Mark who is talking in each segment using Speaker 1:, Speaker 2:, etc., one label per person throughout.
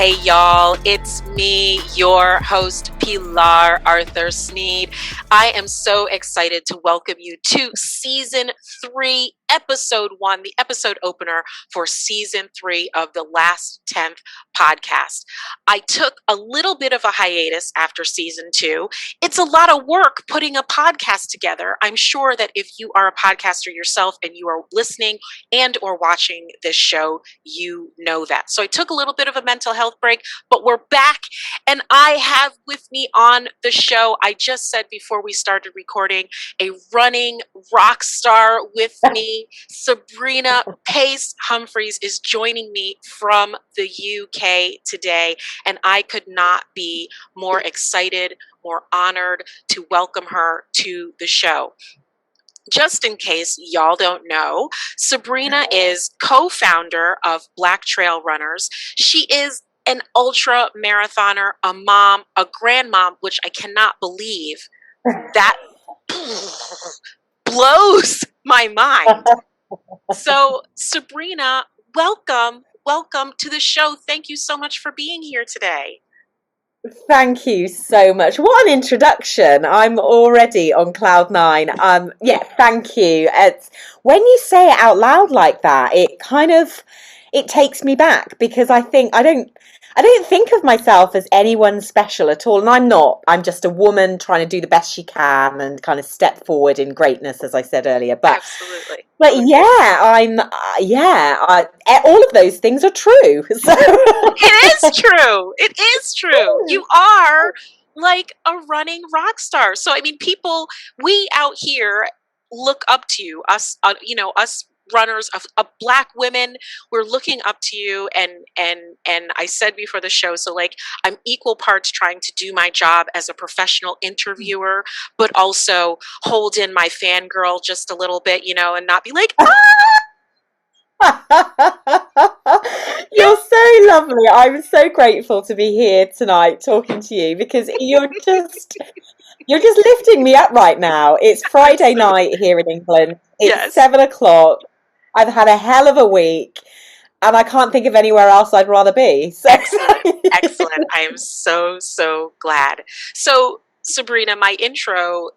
Speaker 1: Hey y'all, it's me, your host, Pilar Arthur Sneed. I am so excited to welcome you to Season 3, Episode 1, the episode opener for Season 3 of the Last 10th podcast. I took a little bit of a hiatus after Season 2. It's a lot of work putting a podcast together. I'm sure that if you are a podcaster yourself and you are listening and or watching this show, you know that. So I took a little bit of a mental health break, but we're back, and I have with me on the show, I just said before we started recording, a running rock star with me. Sabrina Pace-Humphreys is joining me from the UK today, and I could not be more excited, more honored to welcome her to the show. Just in case y'all don't know, Sabrina is co-founder of Black Trail Runners. She is an ultra marathoner, a mom, a grandmom, which I cannot believe. That blows my mind. So, Sabrina, welcome to the show. Thank you so much for being here today.
Speaker 2: Thank you so much. What an introduction. I'm already on cloud nine. Thank you. It's when you say it out loud like that, it takes me back, because I don't think of myself as anyone special at all, and I'm not. I'm just a woman trying to do the best she can and kind of step forward in greatness, as I said earlier.
Speaker 1: Absolutely.
Speaker 2: But all of those things are true. So.
Speaker 1: It is true. It is true. You are like a running rock star. So, I mean, we out here look up to you, us runners of Black women. We're looking up to you, and I said before the show, so like I'm equal parts trying to do my job as a professional interviewer, but also hold in my fangirl just a little bit, and not be like,
Speaker 2: You're so lovely. I'm so grateful to be here tonight talking to you, because you're just lifting me up right now. It's Friday night here in England. It's 7:00. I've had a hell of a week, and I can't think of anywhere else I'd rather be. So.
Speaker 1: Excellent. I am so glad. So, Sabrina, my intro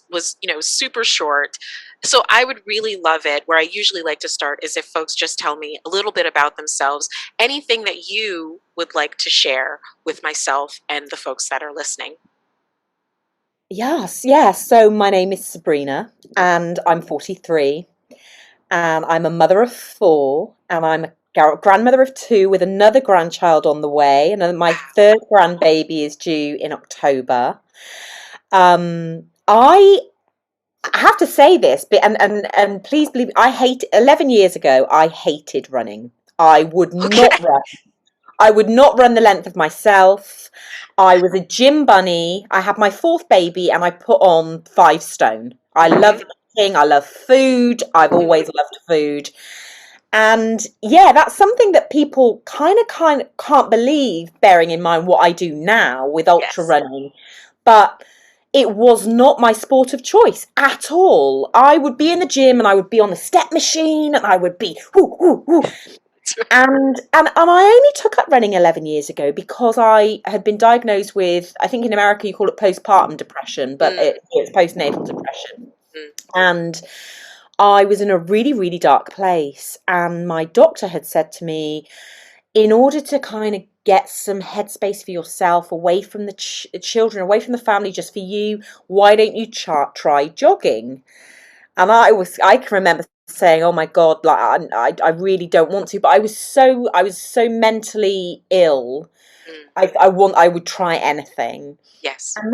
Speaker 1: was super short. So I would really love it. Where I usually like to start is if folks just tell me a little bit about themselves, anything that you would like to share with myself and the folks that are listening.
Speaker 2: Yes. So my name is Sabrina, and I'm 43, and I'm a mother of 4, and I'm a grandmother of 2 with another grandchild on the way, and then my third grandbaby is due in October. I have to say this, and please believe me, 11 years ago, I hated running. I would not run. I would not run the length of myself. I was a gym bunny. I had my 4th baby, and I put on 5 stone. I love eating. I love food. I've always loved food. And that's something that people kind of can't believe, bearing in mind what I do now with ultra running. But it was not my sport of choice at all. I would be in the gym, and I would be on the step machine, and I would be whoo. And I only took up running 11 years ago because I had been diagnosed with, I think in America you call it postpartum depression, but it's postnatal depression. And I was in a really, really dark place, and my doctor had said to me, in order to kind of get some headspace for yourself, away from the children, away from the family, just for you, why don't you try jogging? And I can remember saying, oh my God, like I really don't want to, but I was so mentally ill. I would try anything.
Speaker 1: Yes.
Speaker 2: And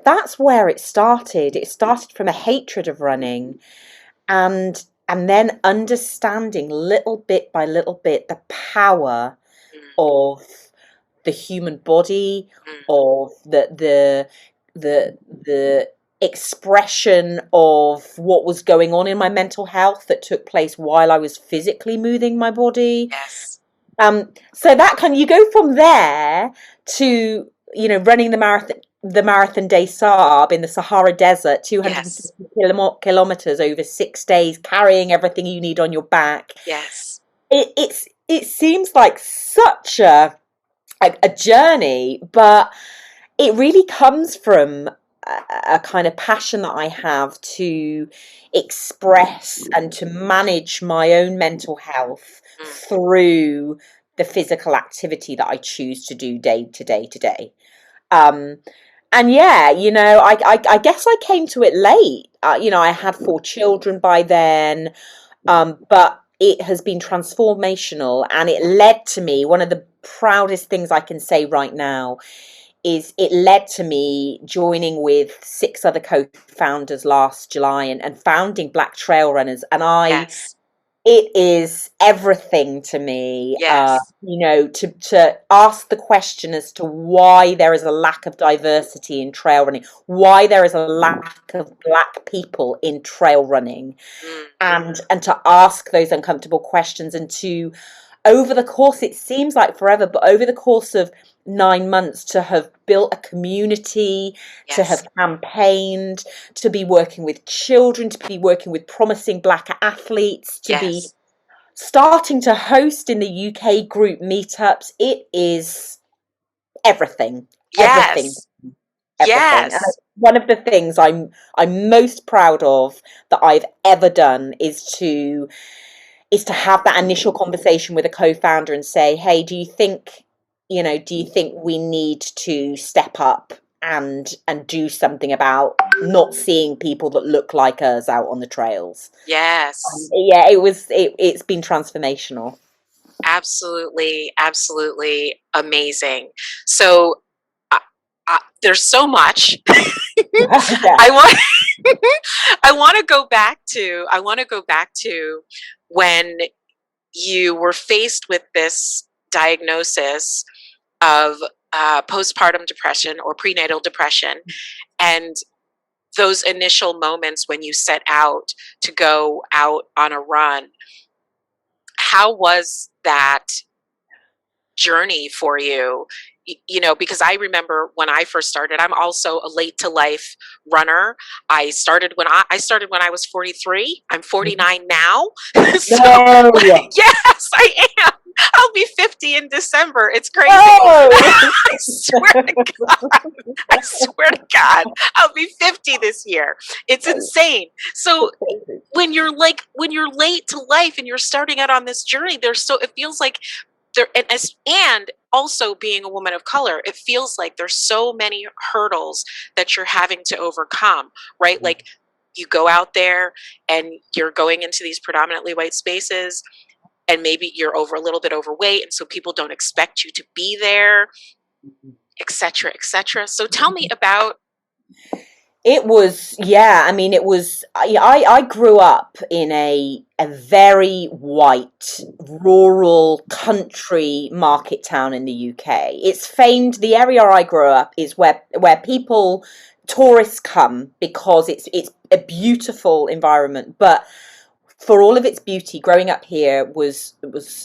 Speaker 2: that's where it started. It started from a hatred of running, and then understanding little bit by little bit the power of the human body, of the expression of what was going on in my mental health that took place while I was physically moving my body.
Speaker 1: Yes.
Speaker 2: So that you go from there to running the Marathon Des Sables in the Sahara desert, 250 kilometers over 6 days, carrying everything you need on your back.
Speaker 1: Yes.
Speaker 2: It seems like such a a journey, but it really comes from a kind of passion that I have to express and to manage my own mental health
Speaker 1: Mm.
Speaker 2: through the physical activity that I choose to do day to day to day. Um, and yeah, I guess I came to it late. I had 4 children by then, but it has been transformational, and it led to me. One of the proudest things I can say right now is it led to me joining with 6 other co-founders last July, and founding Black Trail Runners. And
Speaker 1: Yes.
Speaker 2: it is everything to me,
Speaker 1: Yes.
Speaker 2: to ask the question as to why there is a lack of diversity in trail running, why there is a lack of Black people in trail running,
Speaker 1: Mm.
Speaker 2: and to ask those uncomfortable questions, and to, over the course, it seems like forever, but over the course of 9 months, to have built a community, to
Speaker 1: Yes.
Speaker 2: have campaigned, to be working with children, to be working with promising Black athletes, to be
Speaker 1: Yes.
Speaker 2: starting to host in the UK group meetups. It is everything, everything,
Speaker 1: Yes.
Speaker 2: everything. And
Speaker 1: Yes.
Speaker 2: one of the things I'm most proud of that I've ever done is to have that initial conversation with a co-founder and say, hey, do you think we need to step up and do something about not seeing people that look like us out on the trails?
Speaker 1: Yes.
Speaker 2: Yeah, it's been transformational.
Speaker 1: Absolutely. Absolutely amazing. So there's so much.
Speaker 2: Yeah.
Speaker 1: I want I want to go back to when you were faced with this diagnosis of postpartum depression or prenatal depression, and those initial moments when you set out to go out on a run. How was that journey for you? Because I remember when I first started, I'm also a late to life runner. I started when I was 43. I'm 49 now. So
Speaker 2: No.
Speaker 1: yes, I am. I'll be 50 in December. It's crazy.
Speaker 2: No.
Speaker 1: I swear to God. I swear to God. I'll be 50 this year. It's insane. So when you're late to life and you're starting out on this journey, it feels like there, and also being a woman of color, it feels like there's so many hurdles that you're having to overcome, right? Like, you go out there and you're going into these predominantly white spaces, and maybe you're a little bit overweight, and so people don't expect you to be there, etc., etc. So tell me about.
Speaker 2: It was, yeah. I mean, it was. I grew up in a very white, rural country market town in the UK. It's famed. The area I grew up is where people, tourists come because it's a beautiful environment. But for all of its beauty, growing up here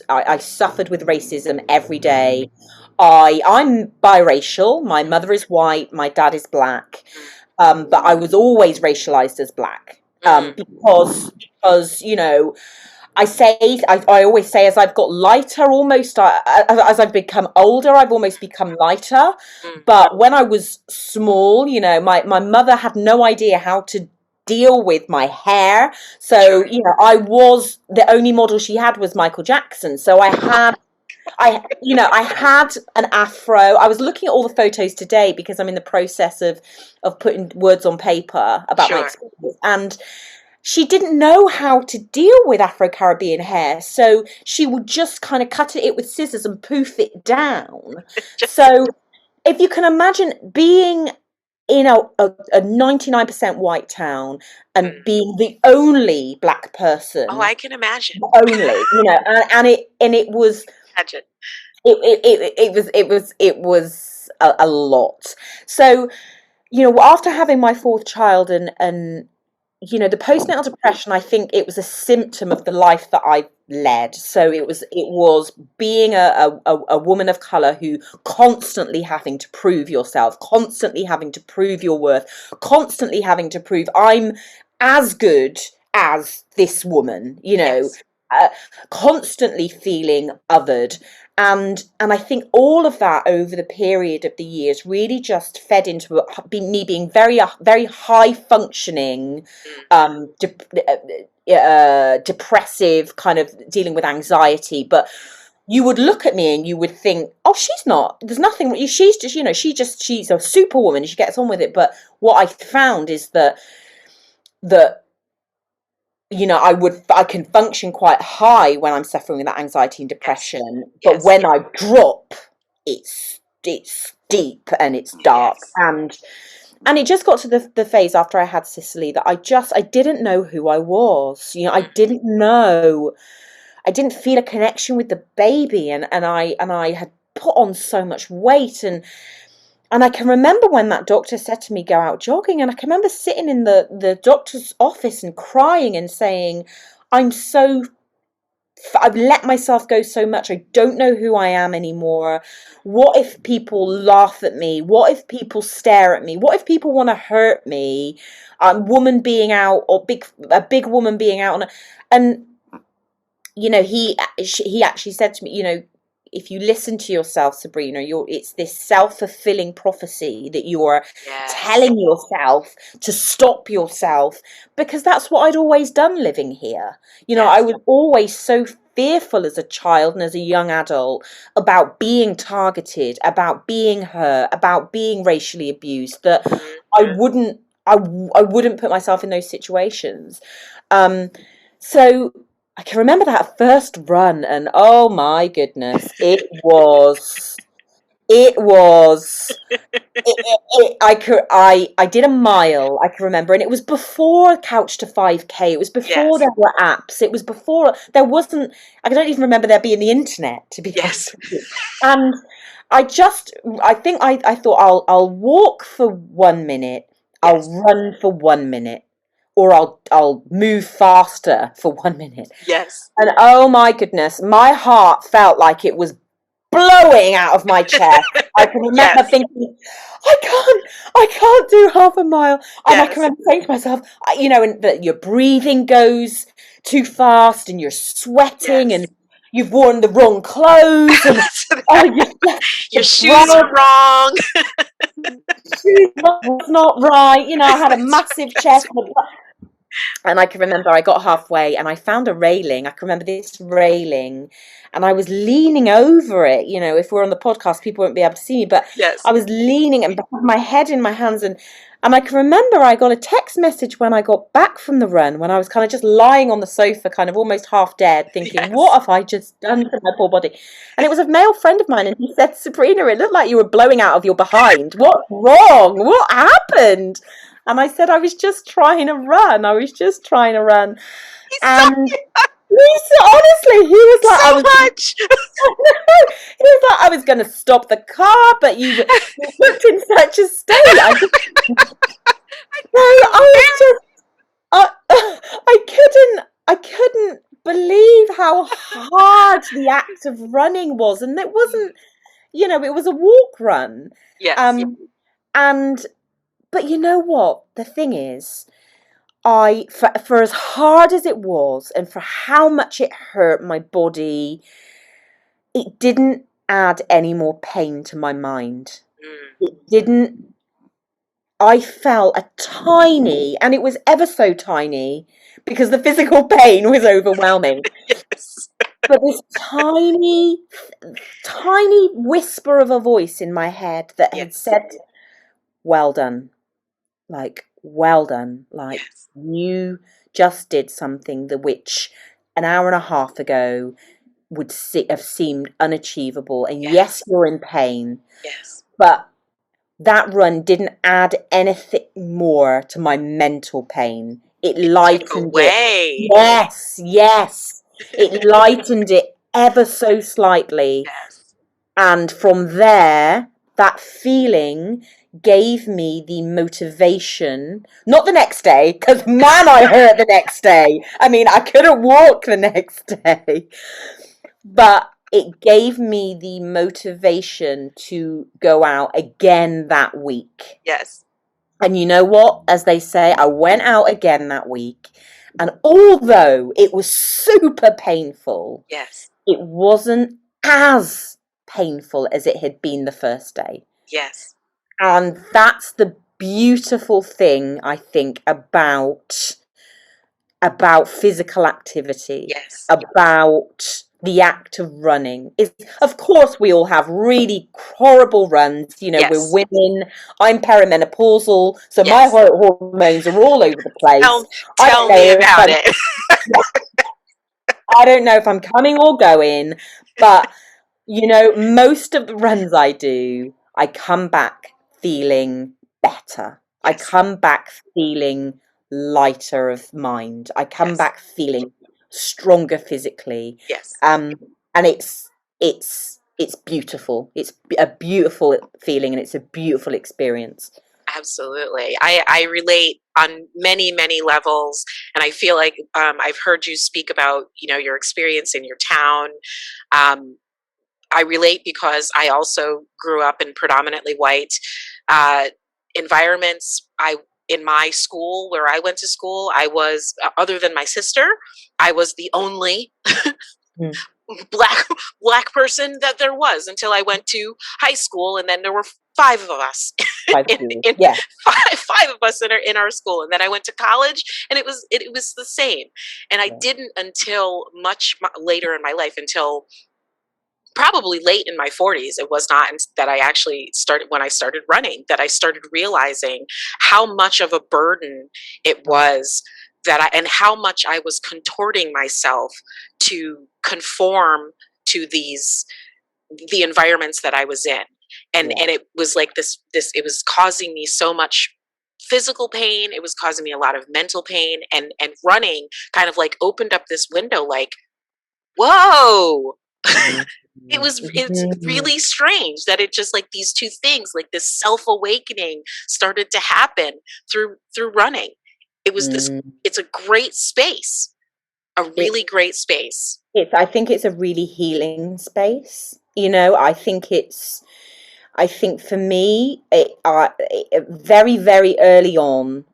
Speaker 2: I suffered with racism every day. I'm biracial. My mother is white. My dad is Black. But I was always racialized as Black,
Speaker 1: Mm,
Speaker 2: because I always say, as I've got lighter, almost as I've become older, I've almost become lighter.
Speaker 1: mm,
Speaker 2: But when I was small, my mother had no idea how to deal with my hair. So,
Speaker 1: sure.
Speaker 2: I was, the only model she had was Michael Jackson. So I had an afro. I was looking at all the photos today because I'm in the process of putting words on paper about my
Speaker 1: Sure.
Speaker 2: experience, and she didn't know how to deal with Afro-Caribbean hair, so she would just kind of cut it with scissors and poof it down. So if you can imagine being in a 99% white town and
Speaker 1: Mm.
Speaker 2: being the only Black
Speaker 1: Oh,
Speaker 2: person,
Speaker 1: I can imagine.
Speaker 2: only, and it was
Speaker 1: Imagine.
Speaker 2: it was a lot. So, after having my fourth child, and the postnatal depression, I think it was a symptom of the life that I led. So it was being a woman of color who constantly having to prove yourself, constantly having to prove your worth, constantly having to prove I'm as good as this woman,
Speaker 1: Yes.
Speaker 2: uh, constantly feeling othered. And I think all of that over the period of the years really just fed into me being very high functioning, depressive, kind of dealing with anxiety. But you would look at me and you would think, oh, she's not, there's nothing, she's just, she's a superwoman, she gets on with it. But what I found is that I can function quite high when I'm suffering with that anxiety and depression, but when I drop, it's deep and it's dark. And it just got to the phase after I had Sicily that I didn't know who I was. I didn't feel a connection with the baby, and I had put on so much weight, and I can remember when that doctor said to me, go out jogging, and I can remember sitting in the doctor's office and crying and saying, I've let myself go so much, I don't know who I am anymore. What if people laugh at me? What if people stare at me? What if people want to hurt me? Woman being out, or a big woman being out, and he actually said to me, if you listen to yourself, Sabrina, it's this self-fulfilling prophecy that you're telling yourself to stop yourself, because that's what I'd always done living here. I was always so fearful as a child and as a young adult about being targeted, about being hurt, about being racially abused, that I wouldn't put myself in those situations. So I can remember that first run, and oh my goodness, I did a mile, I can remember, and it was before Couch to 5K, it was before there were apps, it was before there wasn't, I don't even remember there being the internet, to be honest with you. And I thought I'll walk for 1 minute, I'll run for 1 minute, or I'll move faster for 1 minute.
Speaker 1: Yes.
Speaker 2: And oh my goodness, my heart felt like it was blowing out of my chest. I can remember thinking, I can't do half a mile. And I can remember saying to myself, and that your breathing goes too fast and you're sweating and you've worn the wrong clothes and
Speaker 1: your shoes are wrong.
Speaker 2: Shoes was not right. I had a massive chest. And I can remember I got halfway and I found a railing. I can remember this railing, and I was leaning over it. If we're on the podcast, people won't be able to see me, but I was leaning and my head in my hands. And I can remember I got a text message when I got back from the run, when I was kind of just lying on the sofa, kind of almost half dead, thinking, what have I just done to my poor body? And it was a male friend of mine, and he said, Sabrina, it looked like you were blowing out of your behind. What's wrong? What happened? And I said, I was just trying to run. And honestly, he was like,
Speaker 1: so much.
Speaker 2: He was like, I was going to stop the car, but you looked in such a state. I couldn't believe how hard the act of running was. And it wasn't, it was a walk run.
Speaker 1: Yes.
Speaker 2: But you know what? The thing is, for as hard as it was and for how much it hurt my body, it didn't add any more pain to my mind. It didn't. I felt a tiny, and it was ever so tiny, because the physical pain was overwhelming. But this tiny whisper of a voice in my head that had said, well done. Well done. You just did something which an hour and a half ago would have seemed unachievable. And yes, you're in pain.
Speaker 1: Yes.
Speaker 2: But that run didn't add anything more to my mental pain. It lightened it. Yes. It lightened it ever so slightly.
Speaker 1: Yes.
Speaker 2: And from there, that feeling gave me the motivation, not the next day, because man, I hurt the next day. I mean, I couldn't walk the next day, but it gave me the motivation to go out again that week.
Speaker 1: Yes.
Speaker 2: And you know what? As they say, I went out again that week, and although it was super painful,
Speaker 1: yes,
Speaker 2: it wasn't as painful as it had been the first day.
Speaker 1: Yes.
Speaker 2: And that's the beautiful thing, I think, about physical activity,
Speaker 1: Yes.
Speaker 2: about the act of running. Is, of course, we all have really horrible runs. You know, we're
Speaker 1: Yes.
Speaker 2: women. I'm perimenopausal, so my
Speaker 1: Yes.
Speaker 2: hormones are all over the place. I don't
Speaker 1: Tell me
Speaker 2: know if
Speaker 1: about
Speaker 2: I'm,
Speaker 1: it.
Speaker 2: I don't know if I'm coming or going, but you know, most of the runs I do, I come back feeling better. I
Speaker 1: Yes.
Speaker 2: come back feeling lighter of mind. I come
Speaker 1: Yes.
Speaker 2: back feeling stronger physically.
Speaker 1: Yes.
Speaker 2: Um, and it's beautiful. It's a beautiful feeling and it's a beautiful experience.
Speaker 1: Absolutely. I relate on many, many levels. And I feel like I've heard you speak about, your experience in your town. Um, I relate because I also grew up in predominantly white uh, environments. In my school where I went to school, I was, other than my sister, I was the only
Speaker 2: Mm.
Speaker 1: black black person that there was until I went to high school, and then there were five of us
Speaker 2: Five
Speaker 1: in,
Speaker 2: years.
Speaker 1: in
Speaker 2: Yeah.
Speaker 1: five of us in our school, and then I went to college, and it was the same. And I
Speaker 2: Yeah.
Speaker 1: didn't until much later in my life, until probably late in my 40s. It was not that I actually started, when I started running, that I started realizing how much of a burden it was, and how much I was contorting myself to conform to the environments that I was in.
Speaker 2: Yeah.
Speaker 1: And it was like this it was causing me so much physical pain. It was causing me a lot of mental pain, and running kind of like opened up this window, like, whoa.
Speaker 2: Mhm.
Speaker 1: It's
Speaker 2: Mhm.
Speaker 1: really strange that it just, like, these two things, like this self-awakening started to happen through running. It was this
Speaker 2: Mhm.
Speaker 1: It's a great space, a
Speaker 2: It,
Speaker 1: really great space.
Speaker 2: I think it's a really healing space. You know, I think for me, very, very early on,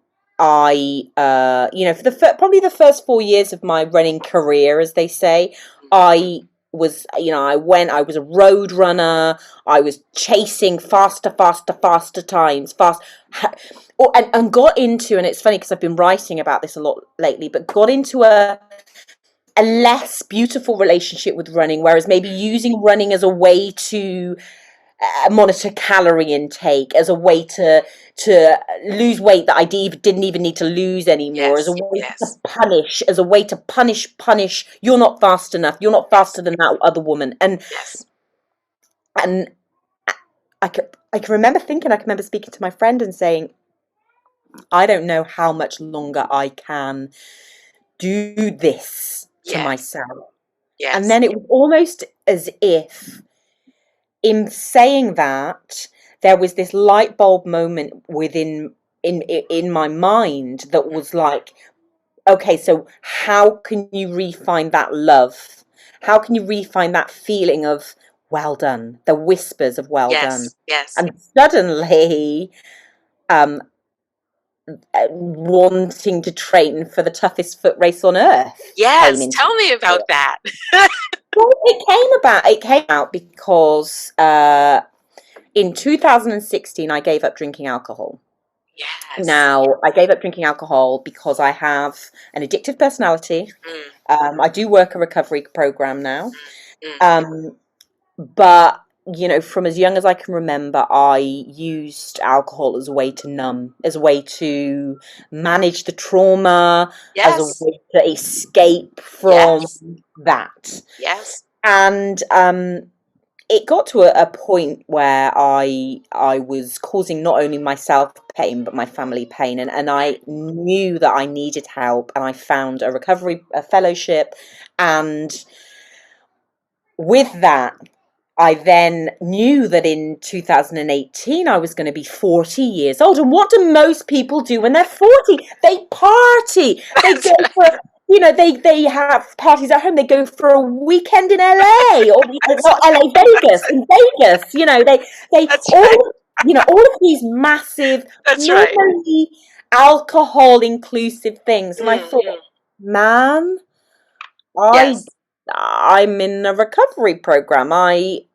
Speaker 2: you know, for probably the first 4 years of my running career, as they say, I was, you know, I was a road runner. I was chasing faster, faster, faster times, and got into, and it's funny because I've been writing about this a lot lately, but got into a less beautiful relationship with running, whereas maybe using running as a way to monitor calorie intake, as a way to lose weight that I didn't even need to lose anymore, as a
Speaker 1: Yes,
Speaker 2: way to
Speaker 1: yes,
Speaker 2: punish, as a way to punish. You're not fast enough. You're not
Speaker 1: yes,
Speaker 2: faster than that other woman.
Speaker 1: yes,
Speaker 2: And I can remember thinking, I can remember speaking to my friend and saying, I don't know how much longer I can do this to
Speaker 1: yes,
Speaker 2: myself. And
Speaker 1: yes,
Speaker 2: then it was almost as if, in saying that, there was this light bulb moment in my mind that was like, okay, so how can you refine that love? How can you refine that feeling of well done, the whispers of well done?
Speaker 1: yes, yes,
Speaker 2: And suddenly, um, wanting to train for the toughest foot race on earth came
Speaker 1: yes.
Speaker 2: into
Speaker 1: Tell me about
Speaker 2: it.
Speaker 1: that.
Speaker 2: Well, it came out because in 2016 I gave up drinking alcohol.
Speaker 1: Yes.
Speaker 2: Now, I gave up drinking alcohol because I have an addictive personality.
Speaker 1: Mm,
Speaker 2: I do work a recovery program now.
Speaker 1: mm, mm.
Speaker 2: Um, but, you know, from as young as I can remember, I used alcohol as a way to numb, as a way to manage the trauma, as a
Speaker 1: Yes,
Speaker 2: way to escape from
Speaker 1: yes,
Speaker 2: that.
Speaker 1: yes,
Speaker 2: And it got to a point where I was causing not only myself pain but my family pain, and I knew that I needed help, and I found a recovery fellowship, and with that I then knew that in 2018 I was going to be 40 years old. And what do most people do when they're 40? They party. They
Speaker 1: that's
Speaker 2: go
Speaker 1: right.
Speaker 2: for, you know, they have parties at home. They go for a weekend in LA, or
Speaker 1: That's
Speaker 2: not LA, Vegas, in Vegas. You know, they
Speaker 1: that's right.
Speaker 2: all, you know, all of these massive,
Speaker 1: That's right.
Speaker 2: normally alcohol inclusive things. And I
Speaker 1: Mm,
Speaker 2: thought,
Speaker 1: mm.
Speaker 2: man, I
Speaker 1: Yes.
Speaker 2: I'm in a recovery program. I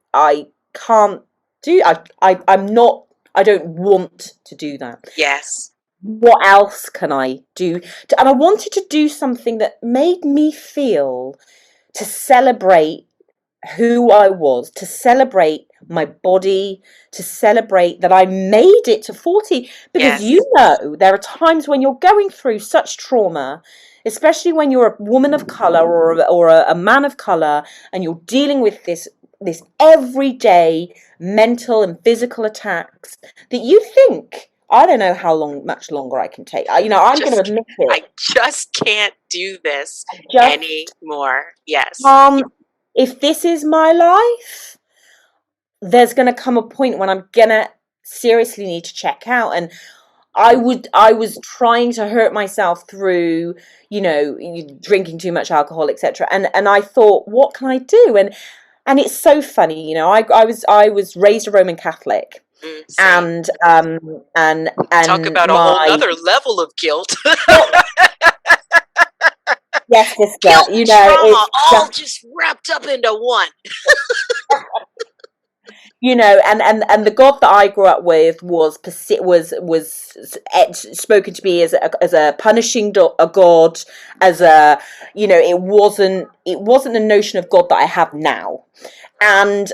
Speaker 2: can't do. I'm not. I don't want to do that.
Speaker 1: Yes.
Speaker 2: What else can I do? And I wanted to do something that made me feel, to celebrate who I was, to celebrate my body, to celebrate that I made it to 40. Because
Speaker 1: Yes.
Speaker 2: you know, there are times when you're going through such trauma, especially when you're a woman of color or a man of color, and you're dealing with this everyday mental and physical attacks, that you think, I don't know much longer I can take. I'm going to admit
Speaker 1: I
Speaker 2: it.
Speaker 1: just can't do this
Speaker 2: Just
Speaker 1: anymore. Yes.
Speaker 2: if this is my life, there's going to come a point when I'm going to seriously need to check out. And I was trying to hurt myself through, drinking too much alcohol, etc. And I thought, what can I do? And it's so funny, I was raised a Roman Catholic.
Speaker 1: Same.
Speaker 2: And
Speaker 1: Talk about a whole nother level of guilt.
Speaker 2: Yes, sister.
Speaker 1: Guilt, trauma,
Speaker 2: It's
Speaker 1: all just wrapped up into one.
Speaker 2: And the God that I grew up with was spoken to me as a punishing a God, as a it wasn't the notion of God that I have now. And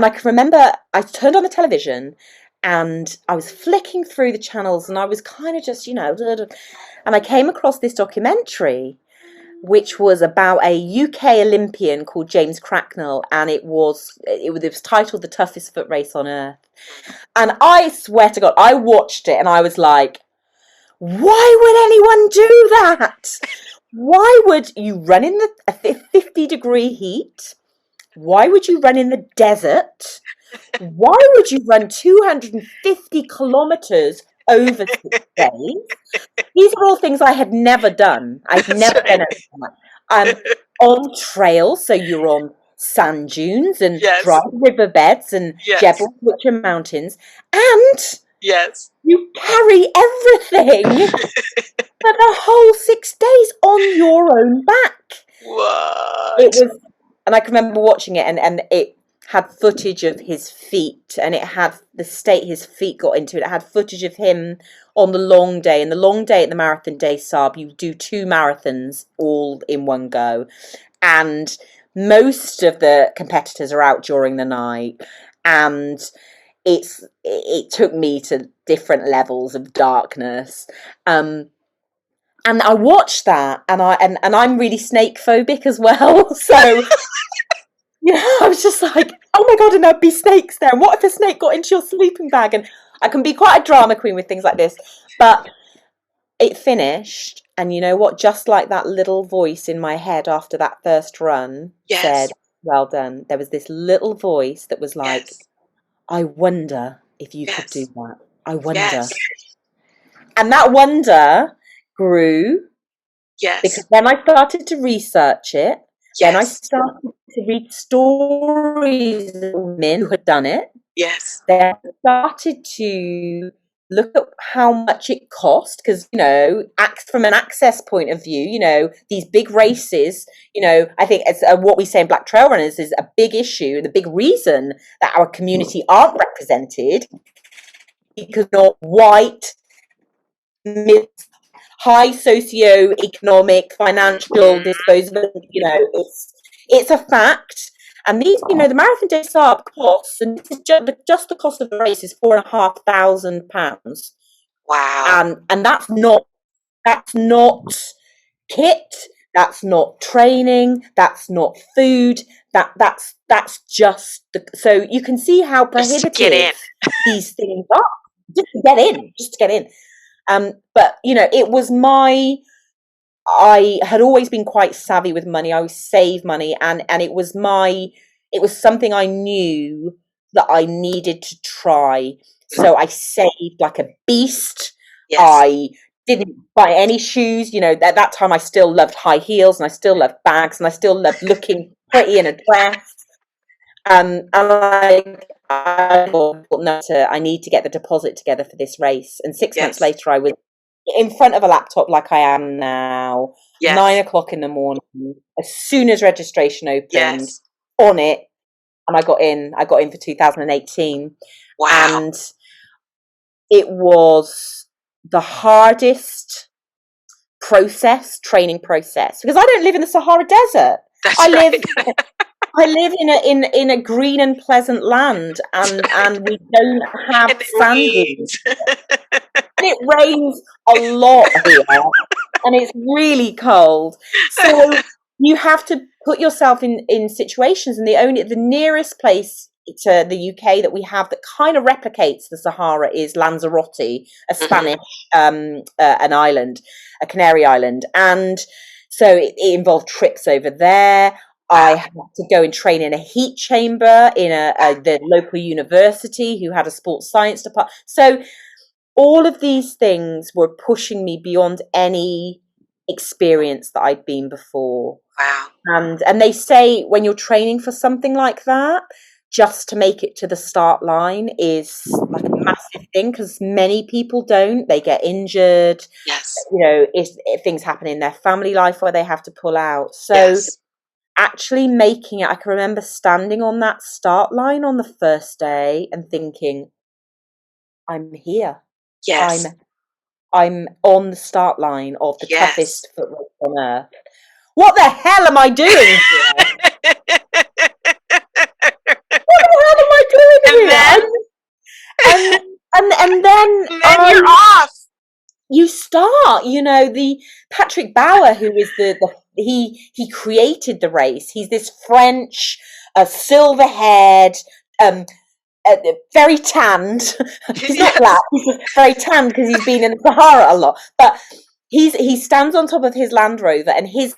Speaker 2: I can remember I turned on the television and I was flicking through the channels and I was kind of just and I came across this documentary which was about a UK Olympian called James Cracknell, and it was titled "The Toughest Foot Race on Earth." And I swear to God, I watched it and I was like, why would anyone do that? Why would you run in the 50-degree heat? Why would you run in the desert? Why would you run 250 kilometers over 6 days? These are all things I had never done. I'd never done it. On trails, so you're on sand dunes and dry riverbeds and Jebel, which are mountains, and you carry everything for the whole 6 days on your own back.
Speaker 1: What?
Speaker 2: It was, and I can remember watching it, and it had footage of his feet, and it had the state his feet got into. It had footage of him on the long day. And the long day at the Marathon Des Sables, you do 2 marathons all in one go. And most of the competitors are out during the night. And it took me to different levels of darkness. And I watched that, and I'm really snake phobic as well. So I was just like, oh my God, and there'd be snakes there. And what if a snake got into your sleeping bag? And I can be quite a drama queen with things like this. But it finished, and you know what? Just like that little voice in my head after that first run said, well done. There was this little voice that was like, I wonder if you could do that. I wonder. And that wonder grew. Because then I started to research it. Then I started to read stories of women who had done it. Then I started to look at how much it cost, because, from an access point of view, these big races, I think it's what we say in Black Trail Runners is a big issue. The big reason that our community aren't represented because not white, high socio-economic, financial disposable, it's a fact. And these, the Marathon Des Sables costs, and this is just the cost of the race is £4,500.
Speaker 1: Wow.
Speaker 2: And that's not kit, that's not training, that's not food, that's just so you can see how prohibitive these things are. Just to get in. But it was I had always been quite savvy with money. I always save money, and it was something I knew that I needed to try. So I saved like a beast. I didn't buy any shoes. At that time I still loved high heels, and I still loved bags, and I still loved looking pretty in a dress. And I thought, no, I need to get the deposit together for this race. And 6 months later, I was in front of a laptop like I am now,
Speaker 1: Yes.
Speaker 2: 9 o'clock in the morning, as soon as registration opened,
Speaker 1: Yes.
Speaker 2: on it, and I got in for 2018.
Speaker 1: Wow.
Speaker 2: And it was the hardest training process, because I don't live in the Sahara Desert.
Speaker 1: That's
Speaker 2: I
Speaker 1: right.
Speaker 2: live in a green and pleasant land, and we don't have sand dunes. And it rains a lot here, and it's really cold. So you have to put yourself in situations, and the nearest place to the UK that we have that kind of replicates the Sahara is Lanzarote, a Spanish an island, a Canary island, and so it involved trips over there. I had to go and train in a heat chamber in the local university who had a sports science department. So all of these things were pushing me beyond any experience that I'd been before.
Speaker 1: Wow.
Speaker 2: And they say when you're training for something like that, just to make it to the start line is like a massive thing, because many people don't. They get injured.
Speaker 1: Yes.
Speaker 2: If things happen in their family life where they have to pull out. So actually making it, I can remember standing on that start line on the first day and thinking, I'm here.
Speaker 1: Yes.
Speaker 2: I'm on the start line of the toughest foot race on earth. What the hell am I doing here? What the hell am I doing here? And then
Speaker 1: you're off.
Speaker 2: You start, the Patrick Bauer, who is he created the race. He's this French, silver-haired, very tanned. He's not black. He's just very tanned because he's been in the Sahara a lot. But he stands on top of his Land Rover, and his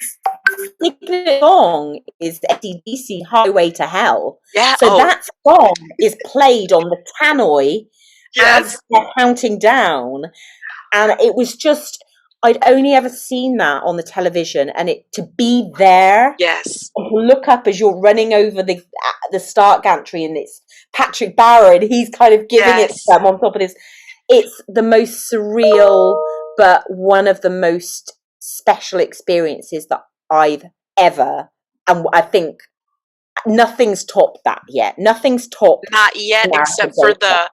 Speaker 2: signature song is AC/DC Highway to Hell.
Speaker 1: Yeah.
Speaker 2: So that song is played on the tannoy as they're counting down, and it was just, I'd only ever seen that on the television, and to be there,
Speaker 1: yes,
Speaker 2: and to look up as you're running over the start gantry, and it's Patrick Bauer, and he's kind of giving it to them on top of this. It's the most surreal, but one of the most special experiences that I've ever, and I think nothing's topped that yet. Nothing's topped.
Speaker 1: Not yet, except for the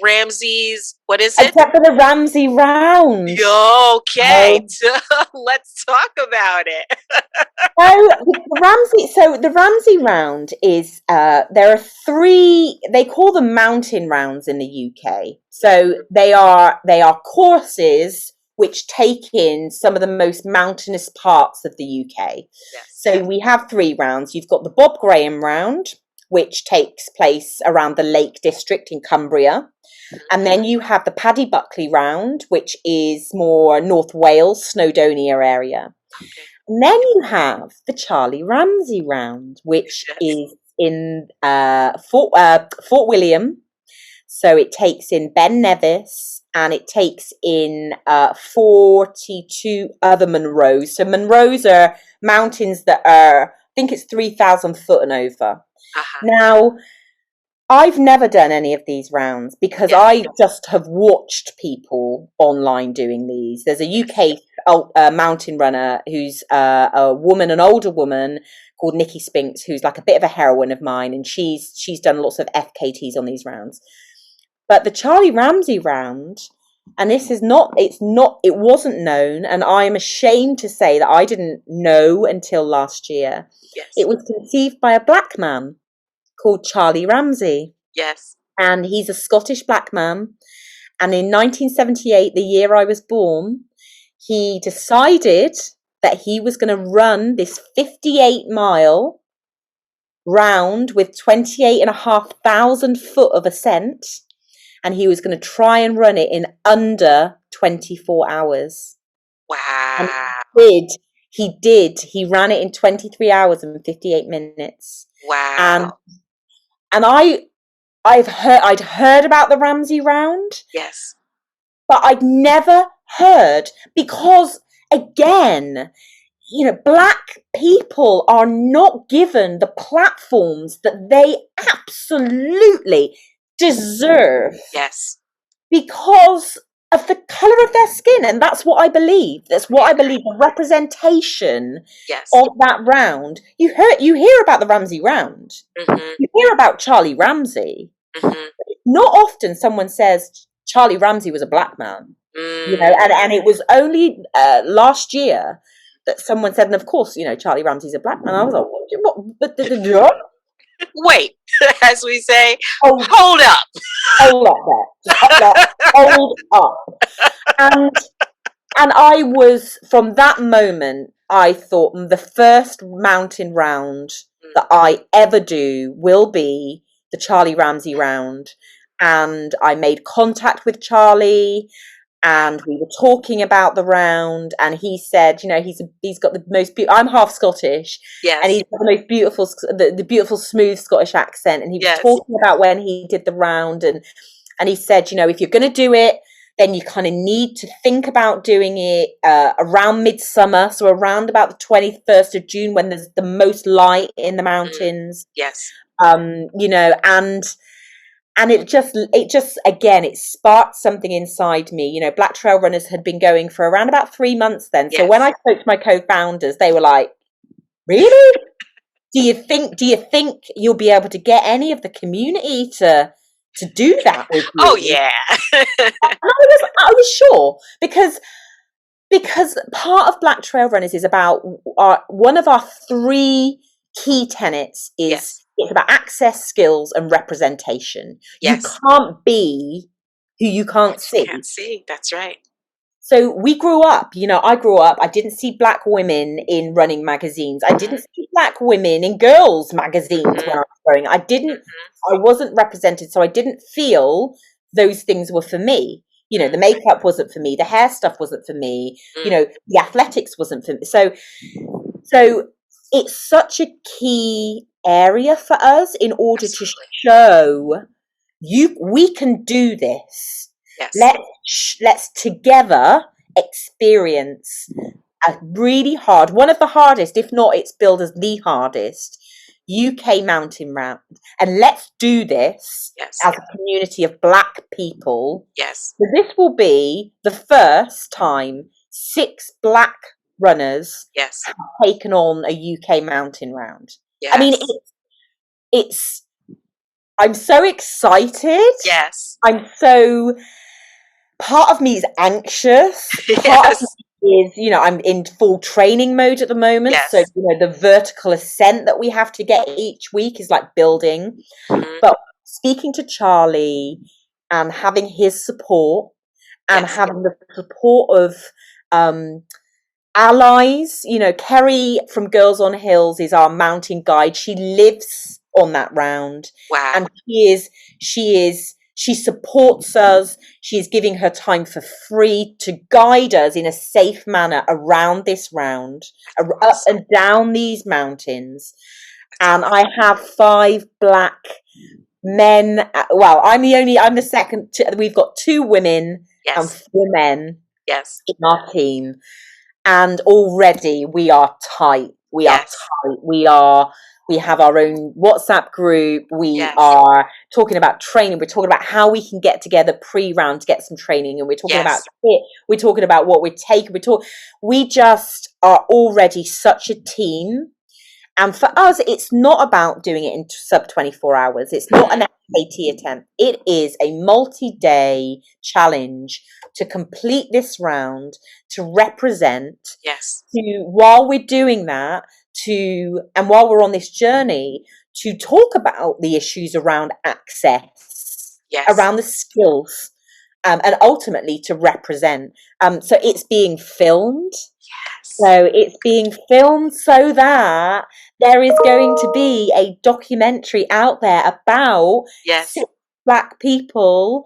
Speaker 1: Ramsey's, what is it?
Speaker 2: Except for the Ramsey Round.
Speaker 1: Okay, let's talk about it.
Speaker 2: The Ramsey Round is, there are 3, they call them mountain rounds in the UK. So they are courses which take in some of the most mountainous parts of the UK.
Speaker 1: Yes.
Speaker 2: So we have 3 rounds. You've got the Bob Graham Round, which takes place around the Lake District in Cumbria. And then you have the Paddy Buckley Round, which is more North Wales, Snowdonia area.
Speaker 1: Okay.
Speaker 2: And then you have the Charlie Ramsey Round, which is in Fort William. So it takes in Ben Nevis, and it takes in 42 other Munros. So Munros are mountains that are, I think it's 3,000 foot and over. Now, I've never done any of these rounds because I just have watched people online doing these. There's a UK mountain runner who's an older woman called Nikki Spinks, who's like a bit of a heroine of mine, and she's done lots of FKTs on these rounds. But the Charlie Ramsey Round, and it wasn't known, and I am ashamed to say that I didn't know until last year.
Speaker 1: Yes.
Speaker 2: It was conceived by a black man called Charlie Ramsey.
Speaker 1: Yes.
Speaker 2: And he's a Scottish black man. And in 1978, the year I was born, he decided that he was going to run this 58-mile round with 28,500 foot of ascent. And he was going to try and run it in under 24 hours.
Speaker 1: Wow.
Speaker 2: And he did. He ran it in 23 hours and 58 minutes.
Speaker 1: Wow.
Speaker 2: And I'd heard about the Ramsey Round.
Speaker 1: Yes.
Speaker 2: But I'd never heard, because again, black people are not given the platforms that they absolutely deserve.
Speaker 1: Yes.
Speaker 2: Because of the colour of their skin, and that's what I believe. That's what I believe. The representation of that round. You hear about the Ramsey round.
Speaker 1: Mm-hmm.
Speaker 2: You hear about Charlie Ramsey.
Speaker 1: Mm-hmm.
Speaker 2: Not often someone says Charlie Ramsey was a black man.
Speaker 1: Mm.
Speaker 2: You know, and it was only last year that someone said, and of course, you know, Charlie Ramsey's a black man. I was like, what?
Speaker 1: Wait, as we say, hold up.
Speaker 2: Hold up there. Hold up. And I was, from that moment, I thought the first mountain round that I ever do will be the Charlie Ramsey round. And I made contact with Charlie, and we were talking about the round, and he said, you know, he's got the most beautiful, I'm half Scottish, and he's got the most beautiful, the beautiful smooth Scottish accent, and he was talking about when he did the round, and he said, you know, if you're going to do it, then you kind of need to think about doing it around midsummer, so around about the 21st of June, when there's the most light in the mountains. You know, and it just again, it sparked something inside me. You know, Black Trail Runners had been going for around about 3 months then. So when I spoke to my co-founders, they were like, really? Do you think you'll be able to get any of the community to do that with you?
Speaker 1: Oh yeah.
Speaker 2: And I was sure, because part of Black Trail Runners is about one of our 3 key tenets is it's about access, skills, and representation. You can't be who you can't see.
Speaker 1: You can't see. That's right.
Speaker 2: So we grew up, you know, I grew up, I didn't see black women in running magazines. I didn't see black women in girls magazines when I was growing up. I wasn't represented, so I didn't feel those things were for me. You know, the makeup wasn't for me, the hair stuff wasn't for me, you know, the athletics wasn't for me. So it's such a key area for us in order to show we can do this. Let's together experience a really hard, one of the hardest, if not it's billed as the hardest, UK mountain round, and let's do this as a community of black people. So this will be the first time 6 black runners have taken on a UK mountain round. I mean, it's I'm so excited. I'm so, part of me is anxious. Part of me is, you know, I'm in full training mode at the moment. So, you know, the vertical ascent that we have to get each week is like building. But speaking to Charlie and having his support and having the support of allies, you know, Kerry from Girls on Hills is our mountain guide. She lives on that round. And she supports us. She's giving her time for free to guide us in a safe manner around this round, up and down these mountains. And I have 5 black men. Well, I'm the second. We've got 2 women and 4 men in our team. And already we are tight. We have our own WhatsApp group. We are talking about training. We're talking about how we can get together pre-round to get some training. And we're talking about it. We're talking about what we're taking. We just are already such a team. And for us, it's not about doing it in sub 24 hours. It's not an AT attempt. It is a multi-day challenge to complete this round, to represent, while we're doing that, and while we're on this journey, to talk about the issues around access, around the skills, and ultimately to represent. So it's being filmed. So it's being filmed so that there is going to be a documentary out there about 6 black people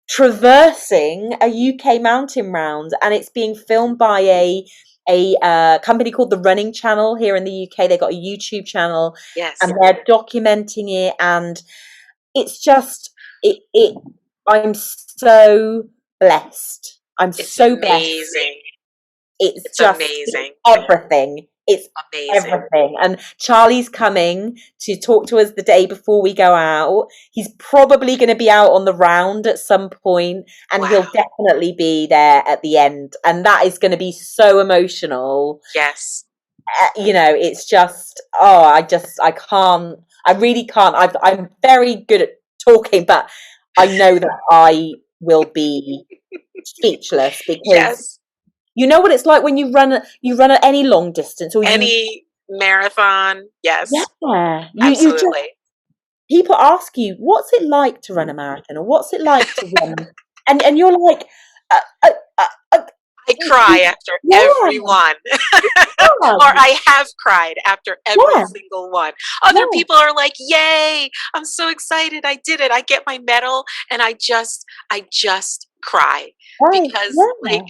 Speaker 2: traversing a UK mountain round, and it's being filmed by a company called The Running Channel here in the UK. They got a YouTube channel, and they're documenting it, and it's just I'm so blessed. I'm so blessed.
Speaker 1: Amazing.
Speaker 2: It's just amazing. Everything. It's
Speaker 1: Amazing.
Speaker 2: everything. And Charlie's coming to talk to us the day before we go out. He's probably going to be out on the round at some point, and he'll definitely be there at the end. And that is going to be so emotional.
Speaker 1: Yes.
Speaker 2: It's just, I really can't. I'm very good at talking, but I know that I will be speechless because
Speaker 1: yes.
Speaker 2: you know what it's like when you run at any long distance or
Speaker 1: any marathon. Yes.
Speaker 2: Yeah.
Speaker 1: Absolutely.
Speaker 2: People ask you, what's it like to run a marathon, or what's it like to run? and you're like,
Speaker 1: I cry after every one. Or I have cried after every single one. Other people are like, yay, I'm so excited, I did it. I get my medal, and I just cry. Because like,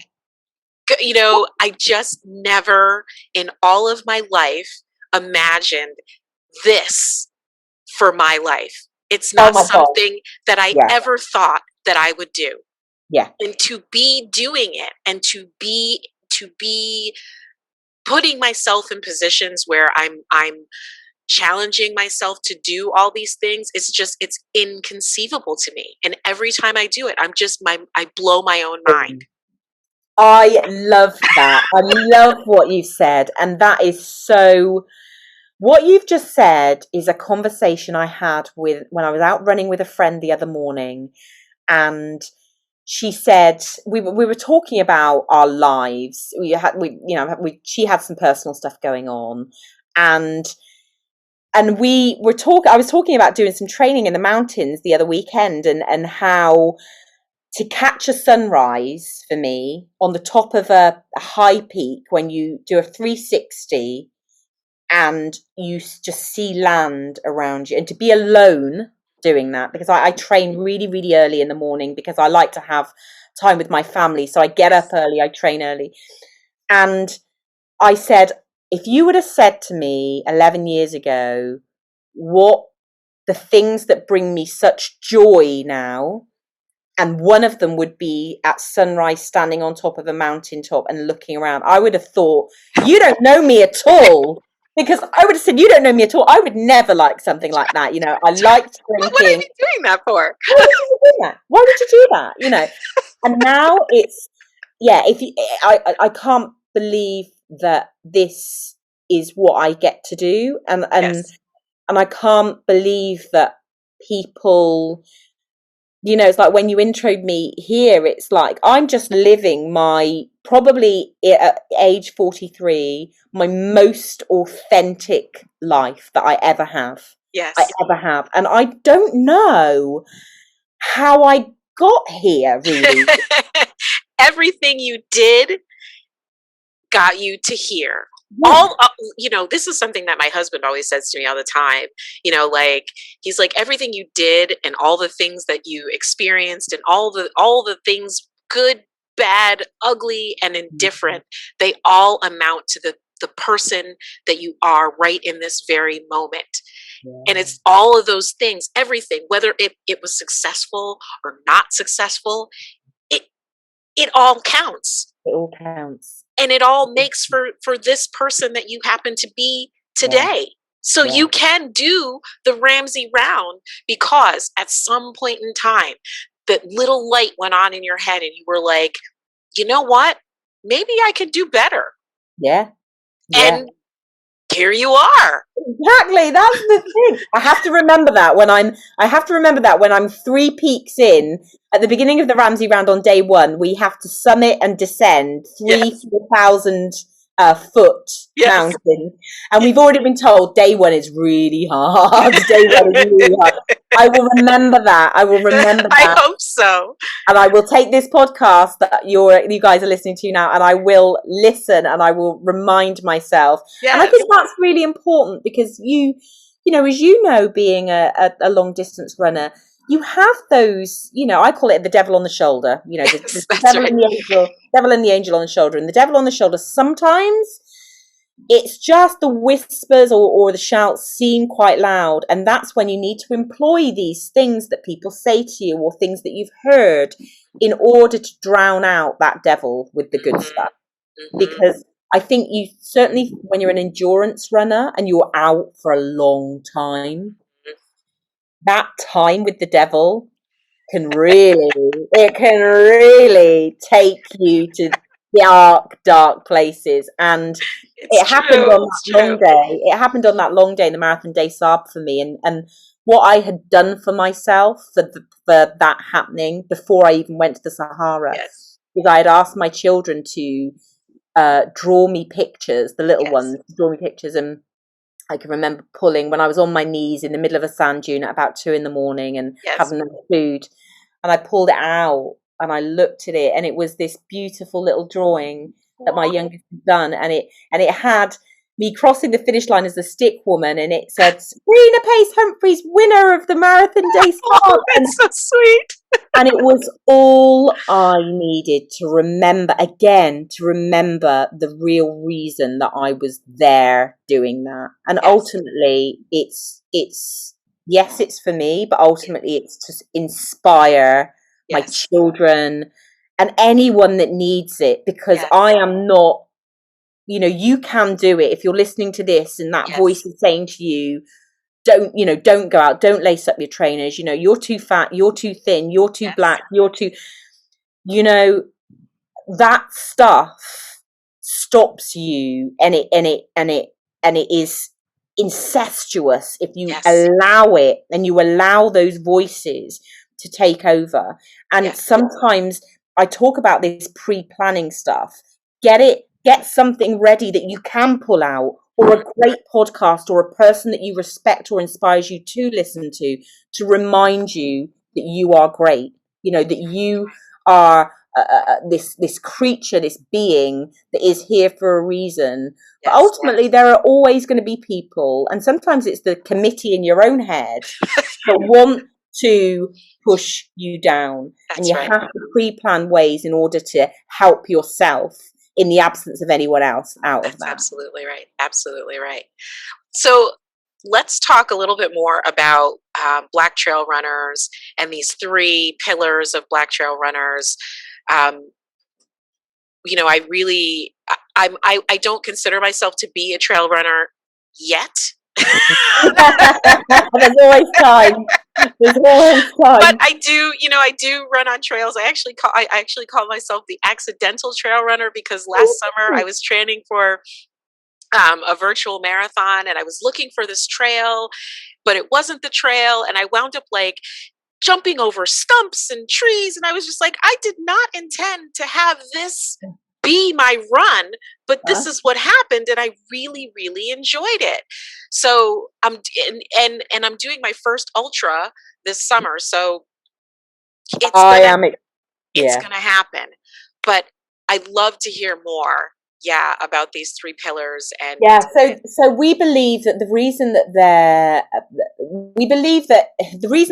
Speaker 1: I just never in all of my life imagined this for my life. It's not something that I ever thought that I would do.
Speaker 2: Yeah.
Speaker 1: And to be doing it, and to be putting myself in positions where I'm challenging myself to do all these things, it's inconceivable to me. And every time I do it, I blow my own mind.
Speaker 2: I love that. I love what you said. And that is so, what you've just said is a conversation I had when I was out running with a friend the other morning. And she said, we were talking about our lives. She had some personal stuff going on, and we were I was talking about doing some training in the mountains the other weekend, and how to catch a sunrise for me on the top of a high peak, when you do a 360 and you just see land around you, and to be alone doing that, because I train really, really early in the morning because I like to have time with my family. So I get up early, I train early. And I said, if you would have said to me 11 years ago, what the things that bring me such joy now, and one of them would be at sunrise, standing on top of a mountaintop and looking around, I would have thought, you don't know me at all. Because I would have said, you don't know me at all. I would never like something like that. I liked drinking.
Speaker 1: What are you doing that for?
Speaker 2: Why would you do that? Why would you do that? And now it's, I can't believe that this is what I get to do. And I can't believe that people, it's like when you introed me here, it's like I'm just living my, probably at age 43, my most authentic life that I ever have.
Speaker 1: Yes.
Speaker 2: I ever have. And I don't know how I got here, really.
Speaker 1: Everything you did got you to here. This is something that my husband always says to me all the time. He's like, everything you did and all the things that you experienced and all the things, good, bad, ugly, and indifferent, they all amount to the person that you are right in this very moment. Yeah. And it's all of those things, everything, whether it was successful or not successful, it all counts.
Speaker 2: It all counts.
Speaker 1: And it all makes for this person that you happen to be today. Yeah. So you can do the Ramsey round because at some point in time, that little light went on in your head and you were like, you know what? Maybe I could do better.
Speaker 2: Yeah.
Speaker 1: And here you are.
Speaker 2: Exactly. That's the thing. I have to remember that when I'm 3 peaks in at the beginning of the Ramsey round on day 1. We have to summit and descend 4,000 foot mountain, and we've already been told day 1 is really hard. Day 1 is really hard. I will remember that.
Speaker 1: I hope so.
Speaker 2: And I will take this podcast that you guys are listening to now, and I will listen, and I will remind myself. Yes. And I think that's really important because you know, as you know, being a long distance runner, you have those, I call it the devil on the shoulder, the devil, and the angel, devil and the angel on the shoulder. And the devil on the shoulder, sometimes it's just the whispers or the shouts seem quite loud. And that's when you need to employ these things that people say to you or things that you've heard in order to drown out that devil with the good stuff. Mm-hmm. Because I think you certainly, when you're an endurance runner and you're out for a long time, that time with the devil can really take you to dark places. And it happened on that long day. It happened on that long day in the Marathon Des Sables for me. And what I had done for myself for that happening before I even went to the Sahara is I had asked my children to draw me pictures, the little ones, draw me pictures. And I can remember pulling when I was on my knees in the middle of a sand dune at about 2 a.m. and having no food. And I pulled it out and I looked at it, and it was this beautiful little drawing that my youngest had done. And it had me crossing the finish line as a stick woman, and it said, Sabrina Pace-Humphreys, winner of the Marathon Des Sables.
Speaker 1: Oh, that's so sweet.
Speaker 2: And it was all I needed to remember the real reason that I was there doing that. And ultimately, it's yes, it's for me, but ultimately it's to inspire my children and anyone that needs it, because I am not, you can do it. If you're listening to this and that voice is saying to you, don't go out, don't lace up your trainers, you're too fat, you're too thin, you're too black, you're too, that stuff stops you, and it is incestuous if you allow it, and you allow those voices to take over. And sometimes I talk about this pre-planning stuff. Get something ready that you can pull out, or a great podcast, or a person that you respect or inspires you to listen to remind you that you are great, that you are this creature, this being that is here for a reason. But ultimately, there are always going to be people, and sometimes it's the committee in your own head that want to push you down. And you have to pre-plan ways in order to help yourself in the absence of anyone else out of that.
Speaker 1: Absolutely right. Absolutely right. So let's talk a little bit more about Black trail runners and these 3 pillars of Black trail runners. I don't consider myself to be a trail runner yet.
Speaker 2: There's always time.
Speaker 1: But I do run on trails. I actually call myself the accidental trail runner, because last summer I was training for a virtual marathon, and I was looking for this trail, but it wasn't the trail, and I wound up jumping over stumps and trees, and I was just like, I did not intend to have this be my run, but this is what happened, and I really, really enjoyed it. So I'm doing my first ultra this summer, so it's gonna happen. But I'd love to hear more, about these 3 pillars. And
Speaker 2: so we believe that the reason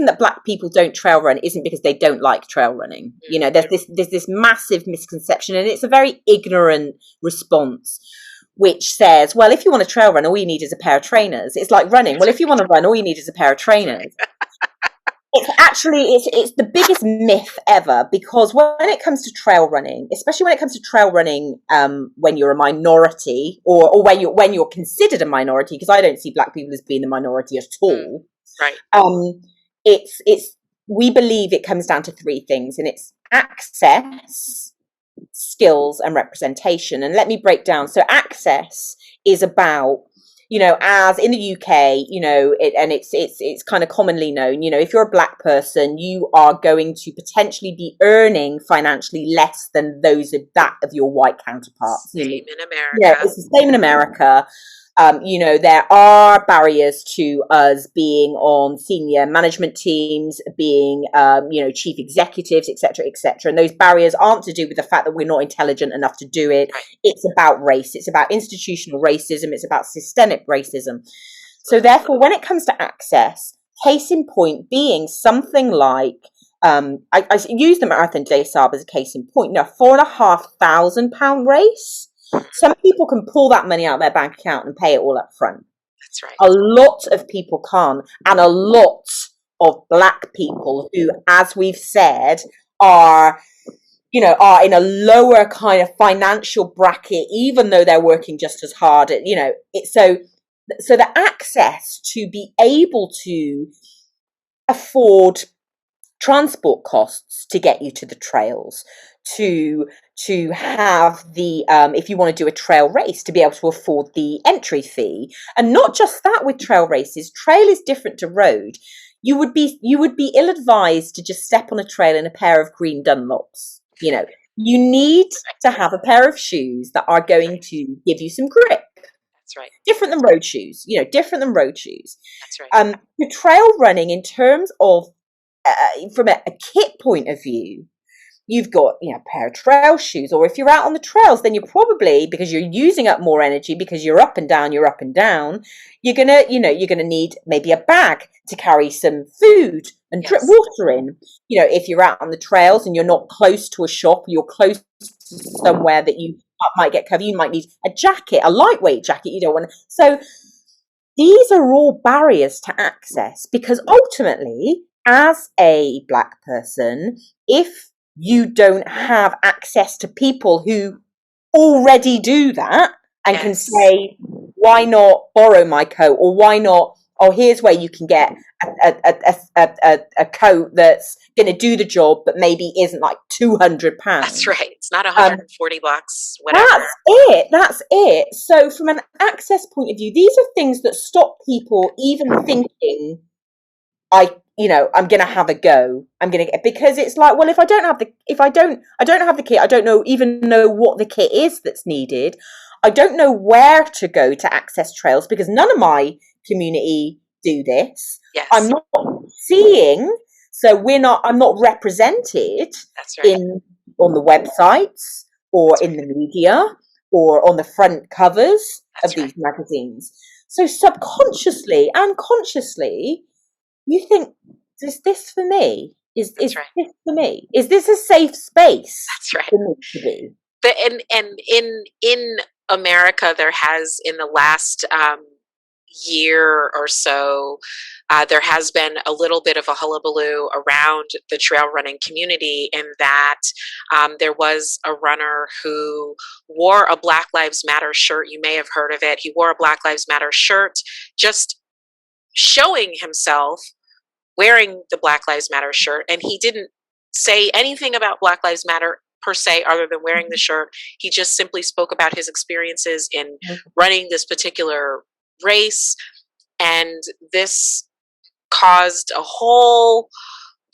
Speaker 2: that Black people don't trail run isn't because they don't like trail running. There's this massive misconception, and it's a very ignorant response, which says, well, if you want to trail run, all you need is a pair of trainers. It's like running. Well, if you want to run, all you need is a pair of trainers. It's the biggest myth ever, because when it comes to trail running, especially when it comes to trail running, when you're a minority, or when you're considered a minority, because I don't see Black people as being the minority at all.
Speaker 1: Right.
Speaker 2: We believe it comes down to 3 things, and it's access, skills, and representation. And let me break down. So access is about, as in the UK, it's kind of commonly known, if you're a Black person, you are going to potentially be earning financially less than those of your white counterparts.
Speaker 1: Same in America.
Speaker 2: Yeah, it's the same in America. There are barriers to us being on senior management teams, being, chief executives, etc., etc. And those barriers aren't to do with the fact that we're not intelligent enough to do it. Right. It's about race. It's about institutional racism. It's about systemic racism. So therefore, when it comes to access, case in point being something like, I use the Marathon Des Sables as a case in point, £4,500 race. Some people can pull that money out of their bank account and pay it all up front.
Speaker 1: That's right.
Speaker 2: A lot of people can't, and a lot of Black people who, as we've said, are are in a lower kind of financial bracket, even though they're working just as hard. So the access to be able to afford transport costs to get you to the trails, to have the if you want to do a trail race, to be able to afford the entry fee. And not just that, with trail races, trail is different to road. You would be ill-advised to just step on a trail in a pair of green Dunlops. You need to have a pair of shoes that are going to give you some grip.
Speaker 1: That's right.
Speaker 2: Different than road shoes. Different than road shoes.
Speaker 1: That's right.
Speaker 2: The trail running, in terms of from a kit point of view, you've got a pair of trail shoes, or if you're out on the trails, then you're probably, because you're using up more energy because you're up and down, you're gonna need maybe a bag to carry some food and drip water in. If you're out on the trails and you're not close to a shop, you're close to somewhere that you might get covered, you might need a jacket, a lightweight jacket. You don't want to. So these are all barriers to access, because ultimately, as a Black person, if you don't have access to people who already do that and can say, why not borrow my coat, or why not, here's where you can get a coat that's going to do the job but maybe isn't like £200.
Speaker 1: That's right. It's not $140, whatever.
Speaker 2: That's it. So from an access point of view, these are things that stop people even thinking, I'm going to have a go. Because it's like, well, if I don't have the kit, I don't even know what the kit is that's needed. I don't know where to go to access trails, because none of my community do this.
Speaker 1: Yes.
Speaker 2: I'm not seeing, so I'm not represented.
Speaker 1: That's right.
Speaker 2: on the websites, or in the media, or on the front covers of these magazines. So subconsciously and consciously, you think, is this for me? Is this for me? Is this a safe space?
Speaker 1: That's right.
Speaker 2: For me to be?
Speaker 1: But and in America, there has, in the last year or so, there has been a little bit of a hullabaloo around the trail running community, in that there was a runner who wore a Black Lives Matter shirt. You may have heard of it. He wore a Black Lives Matter shirt, just showing himself wearing the Black Lives Matter shirt, and he didn't say anything about Black Lives Matter per se, other than wearing the shirt. He just simply spoke about his experiences in running this particular race, and this caused a whole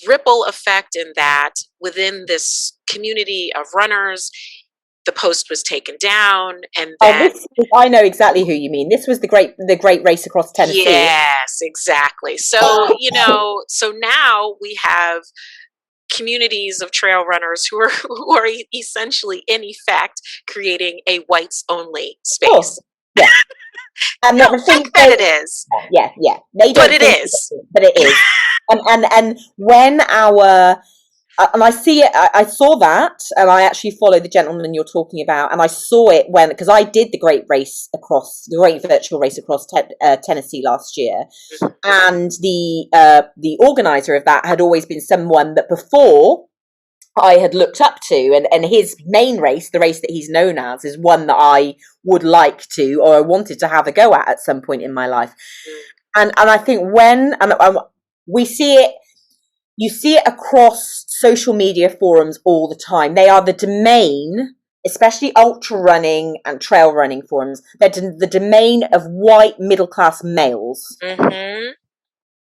Speaker 1: ripple effect, in that within this community of runners, the post was taken down, and then
Speaker 2: I know exactly who you mean. This was the great race across Tennessee.
Speaker 1: Yes, exactly. So so now we have communities of trail runners who are essentially, in effect, creating a whites only space.
Speaker 2: Yeah. And
Speaker 1: the thing that it is.
Speaker 2: Yeah. They don't.
Speaker 1: But it is.
Speaker 2: But it is. And when and I see it, I saw that, and I actually follow the gentleman you're talking about, and I saw it because I did the great virtual race across Tennessee last year, and the organizer of that had always been someone that before I had looked up to, and his main race, the race that he's known as, is one that I would like to, or I wanted to have a go at some point in my life. And I think we see it, you see it across social media forums all the time. They are the domain, especially ultra running and trail running forums, they're the domain of white middle-class males.
Speaker 1: Mm-hmm.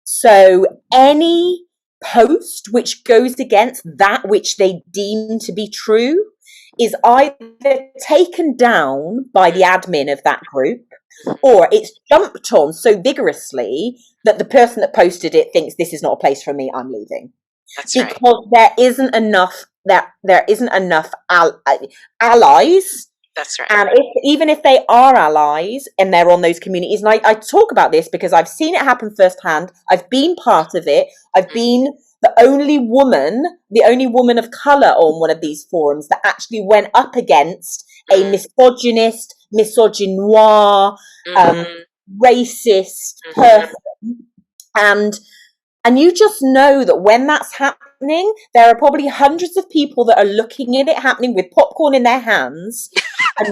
Speaker 2: So any post which goes against that which they deem to be true is either taken down by the admin of that group, or it's jumped on so vigorously that the person that posted it thinks, this is not a place for me, I'm leaving.
Speaker 1: That's
Speaker 2: because
Speaker 1: right.
Speaker 2: there isn't enough allies.
Speaker 1: That's right.
Speaker 2: And even if they are allies and they're on those communities, and I talk about this because I've seen it happen firsthand. I've been part of it. I've been the only woman of colour on one of these forums that actually went up against a misogynist, misogynoir, racist person. And you just know that when that's happening happening, there are probably hundreds of people that are looking at it happening with popcorn in their hands. And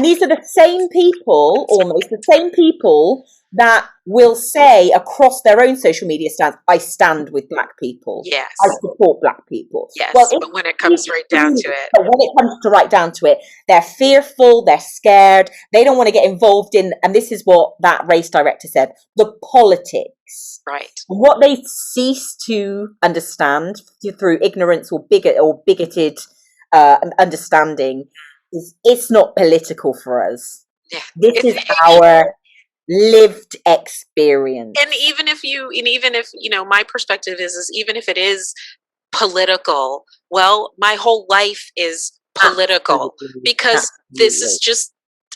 Speaker 2: these are the same people, almost the same people that will say across their own social media stands, I stand with black people.
Speaker 1: Yes.
Speaker 2: I support black people.
Speaker 1: Yes.
Speaker 2: Well,
Speaker 1: but when it comes right down to it.
Speaker 2: But when it comes to right down to it, they're fearful, they're scared, they don't want to get involved in, and this is what that race director said, the politics.
Speaker 1: Right.
Speaker 2: What they cease to understand through ignorance or bigoted understanding is it's not political for us.
Speaker 1: Yeah.
Speaker 2: This is our lived experience.
Speaker 1: And even if my perspective is even if it is political, well, my whole life is political. Absolutely. Because this is just,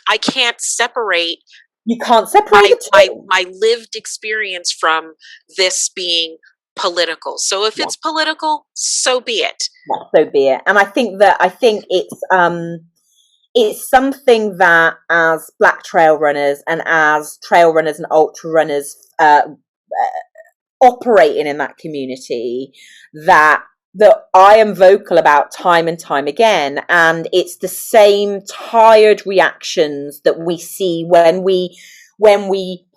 Speaker 1: I can't separate.
Speaker 2: You can't separate
Speaker 1: my lived experience from this being political. So if it's political, so be it.
Speaker 2: So be it. And I think it's something that as black trail runners and as trail runners and ultra runners operating in that community, that I am vocal about time and time again. And it's the same tired reactions that we see when we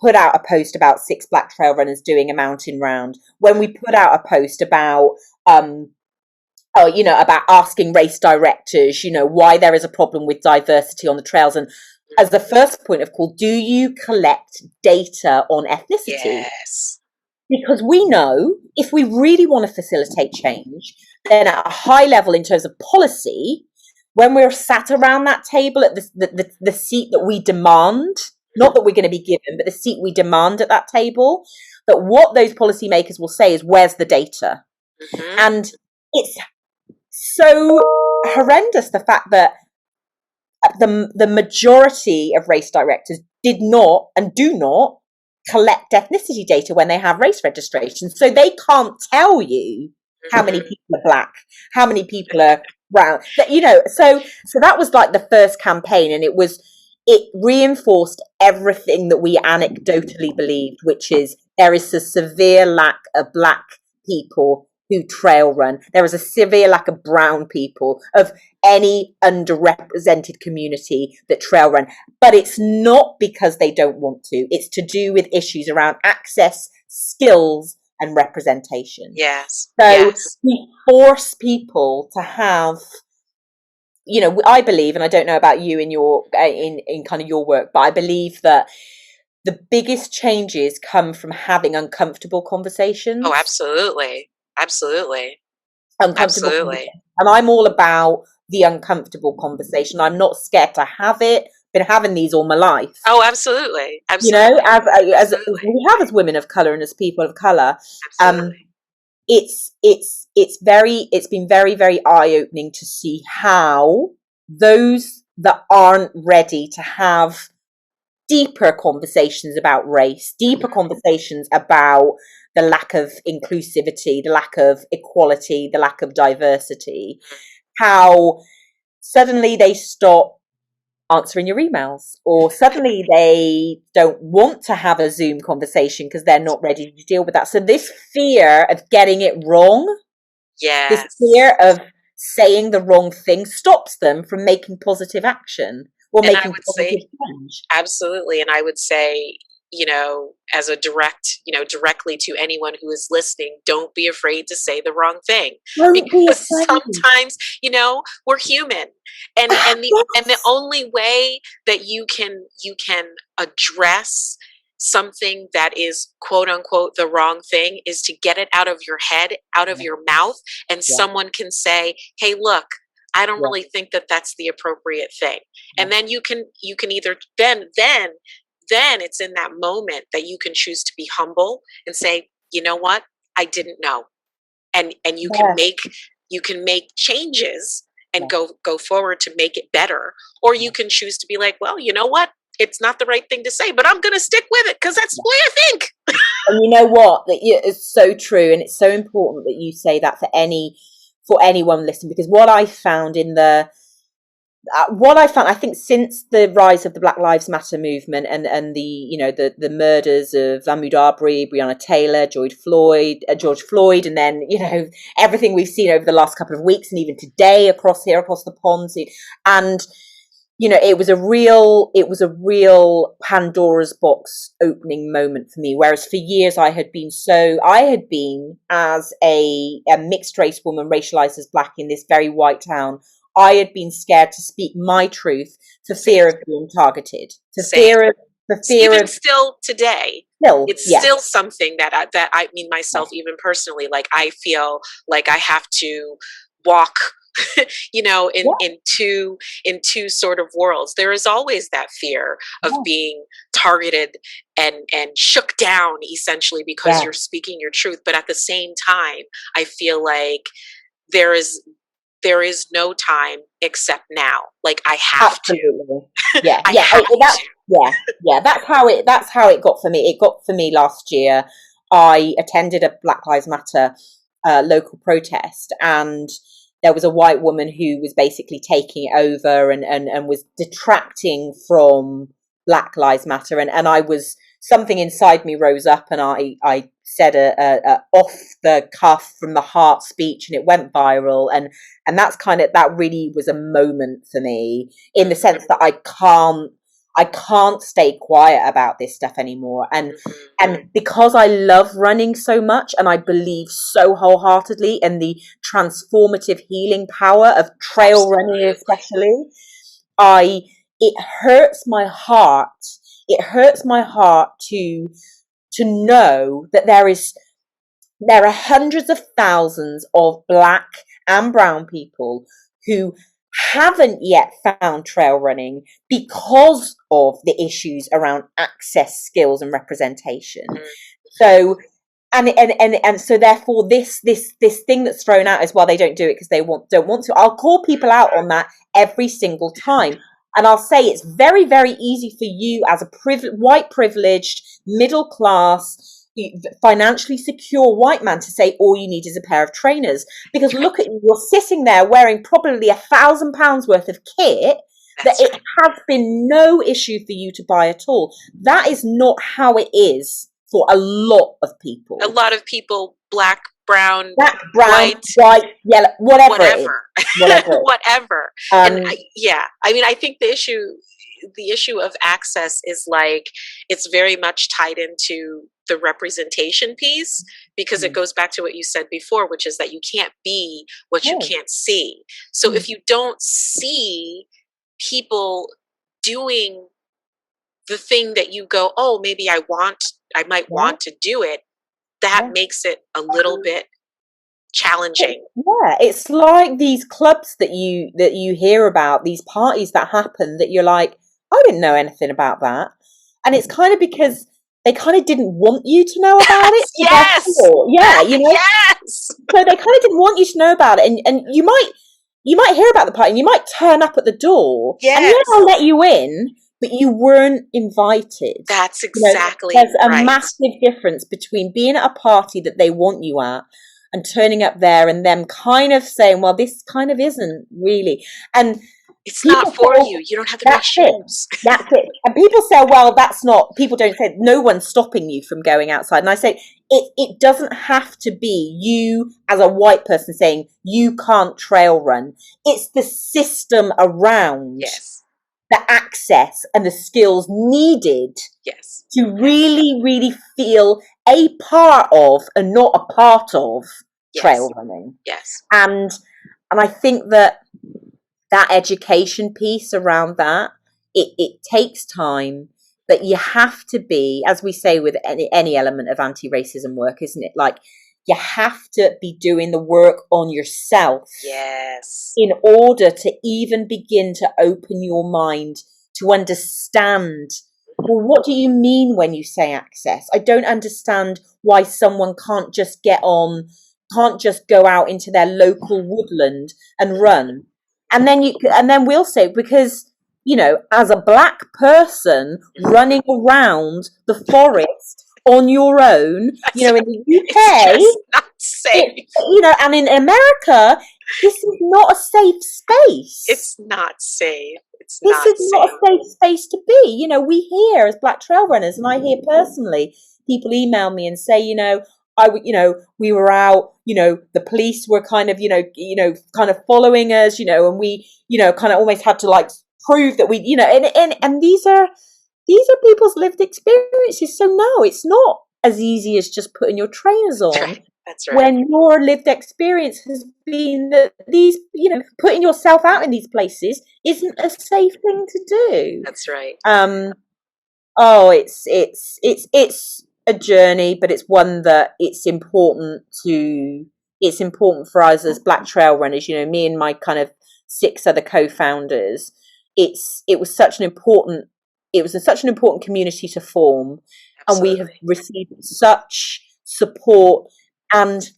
Speaker 2: put out a post about 6 black trail runners doing a mountain round, when we put out a post about about asking race directors, why there is a problem with diversity on the trails. And as the first point of call, do you collect data on ethnicity?
Speaker 1: Yes.
Speaker 2: Because we know if we really want to facilitate change, then at a high level in terms of policy, when we're sat around that table at the seat that we demand, not that we're going to be given, but the seat we demand at that table, that what those policymakers will say is, where's the data? Mm-hmm. And it's so horrendous, the fact that the majority of race directors did not and do not collect ethnicity data when they have race registrations. So they can't tell you how many people are black, how many people are brown. So that was like the first campaign, and it reinforced everything that we anecdotally believed, which is there is a severe lack of black people who trail run. There is a severe lack of brown people, of any underrepresented community that trail run. But it's not because they don't want to. It's to do with issues around access, skills, and representation.
Speaker 1: Yes.
Speaker 2: So we force people to have, I believe, and I don't know about you in your in kind of your work, but I believe that the biggest changes come from having uncomfortable conversations.
Speaker 1: Oh, absolutely. Absolutely.
Speaker 2: Absolutely. And I'm all about the uncomfortable conversation. I'm not scared to have it. Been having these all my life.
Speaker 1: Oh, absolutely. As
Speaker 2: we have as women of color and as people of color. Absolutely. It's been very, very eye-opening to see how those that aren't ready to have deeper conversations about race, deeper conversations about the lack of inclusivity, the lack of equality, the lack of diversity, how suddenly they stop answering your emails, or suddenly they don't want to have a Zoom conversation because they're not ready to deal with that. So this fear of getting it wrong, this fear of saying the wrong thing, stops them from making positive action or making positive change.
Speaker 1: Absolutely. And I would say, as a directly to anyone who is listening, don't be afraid to say the wrong thing. Because sometimes, we're human. And the only way that you can address something that is quote unquote the wrong thing is to get it out of your head, out of your mouth, and someone can say, hey, look, I don't really think that that's the appropriate thing. And then you can either then it's in that moment that you can choose to be humble and say, you know what, I didn't know. And you can make changes and go forward to make it better. Or you can choose to be like, well, you know what, it's not the right thing to say, but I'm going to stick with it because that's the way I think.
Speaker 2: And you know what, it's so true. And it's so important that you say that for anyone listening, because what I found in the what I found, I think, since the rise of the Black Lives Matter movement and the murders of Ahmaud Arbery, Breonna Taylor, George Floyd, and then everything we've seen over the last couple of weeks and even today across the pond, and it was a real Pandora's box opening moment for me. Whereas for years I had been as a mixed race woman, racialized as black in this very white town. I had been scared to speak my truth for fear of being targeted,
Speaker 1: even still today. It's still something that I mean myself, even personally, like I feel like I have to walk in two sort of worlds. There is always that fear of being targeted and shook down, essentially, because you're speaking your truth. But at the same time, I feel like there is no time except now. Like I have
Speaker 2: to. That's how it got for me. It got for me last year. I attended a Black Lives Matter local protest, and there was a white woman who was basically taking it over and was detracting from Black Lives Matter. And I was, something inside me rose up, and I said a off the cuff from the heart speech, and it went viral. And that really was a moment for me, in the sense that I can't stay quiet about this stuff anymore. And because I love running so much, and I believe so wholeheartedly in the transformative healing power of trail running, especially, it hurts my heart. It hurts my heart to know that there are hundreds of thousands of black and brown people who haven't yet found trail running because of the issues around access, skills, and representation. So, and so therefore this thing that's thrown out is, well, they don't do it because they don't want to. I'll call people out on that every single time. And I'll say it's very, very easy for you as a white privileged, middle class, financially secure white man to say all you need is a pair of trainers. Because look at you, you're sitting there wearing probably £1,000 worth of kit that it has been no issue for you to buy at all. That is not how it is for a lot of people.
Speaker 1: A lot of people, black, brown,
Speaker 2: white, yellow, whatever.
Speaker 1: Whatever. And I mean, I think the issue of access is like, it's very much tied into the representation piece, because it goes back to what you said before, which is that you can't be what you can't see. So if you don't see people doing the thing that you go, oh, maybe I might want to do it, that makes it a little bit challenging.
Speaker 2: Yeah, it's like these clubs that you hear about, these parties that happen, that you're like, I didn't know anything about that. And it's kind of because they kind of didn't want you to know about it.
Speaker 1: Yes.
Speaker 2: Yes. So they kind of didn't want you to know about it, and you might hear about the party, and you might turn up at the door, and they'll let you in, but you weren't invited.
Speaker 1: That's exactly
Speaker 2: there's a massive difference between being at a party that they want you at and turning up there and them kind of saying, well, this kind of isn't really. And
Speaker 1: it's not for you. You don't have the right shoes.
Speaker 2: That's it. And people say, well, people don't say, no one's stopping you from going outside. And I say, it doesn't have to be you as a white person saying you can't trail run. It's the system around the access and the skills needed to really, really feel a part of and not a part of trail running.
Speaker 1: Yes.
Speaker 2: And I think that education piece around that, it takes time, but you have to be, as we say with any element of anti-racism work, isn't it? Like, you have to be doing the work on yourself.
Speaker 1: Yes.
Speaker 2: In order to even begin to open your mind to understand, well, what do you mean when you say access? I don't understand why someone can't just go out into their local woodland and run. And then we'll say, because, as a black person running around the forest on your own, in the UK,
Speaker 1: it's not safe.
Speaker 2: And in America, this is not a safe space.
Speaker 1: It's not safe. It's
Speaker 2: This
Speaker 1: not
Speaker 2: is not
Speaker 1: safe.
Speaker 2: a safe space to be. You know, we hear as Black Trail Runners, and I hear personally, people email me and say, we were out, the police were kind of, kind of following us, and we, kind of almost had to like prove that we, and these are people's lived experiences. So no, it's not as easy as just putting your trainers on.
Speaker 1: That's right.
Speaker 2: When your lived experience has been that these, putting yourself out in these places isn't a safe thing to do.
Speaker 1: That's right.
Speaker 2: It's a journey, but it's one that it's important for us as Black Trail Runners. Me and my kind of 6 other co-founders. It was such an important community to form. Absolutely. And we have received such support and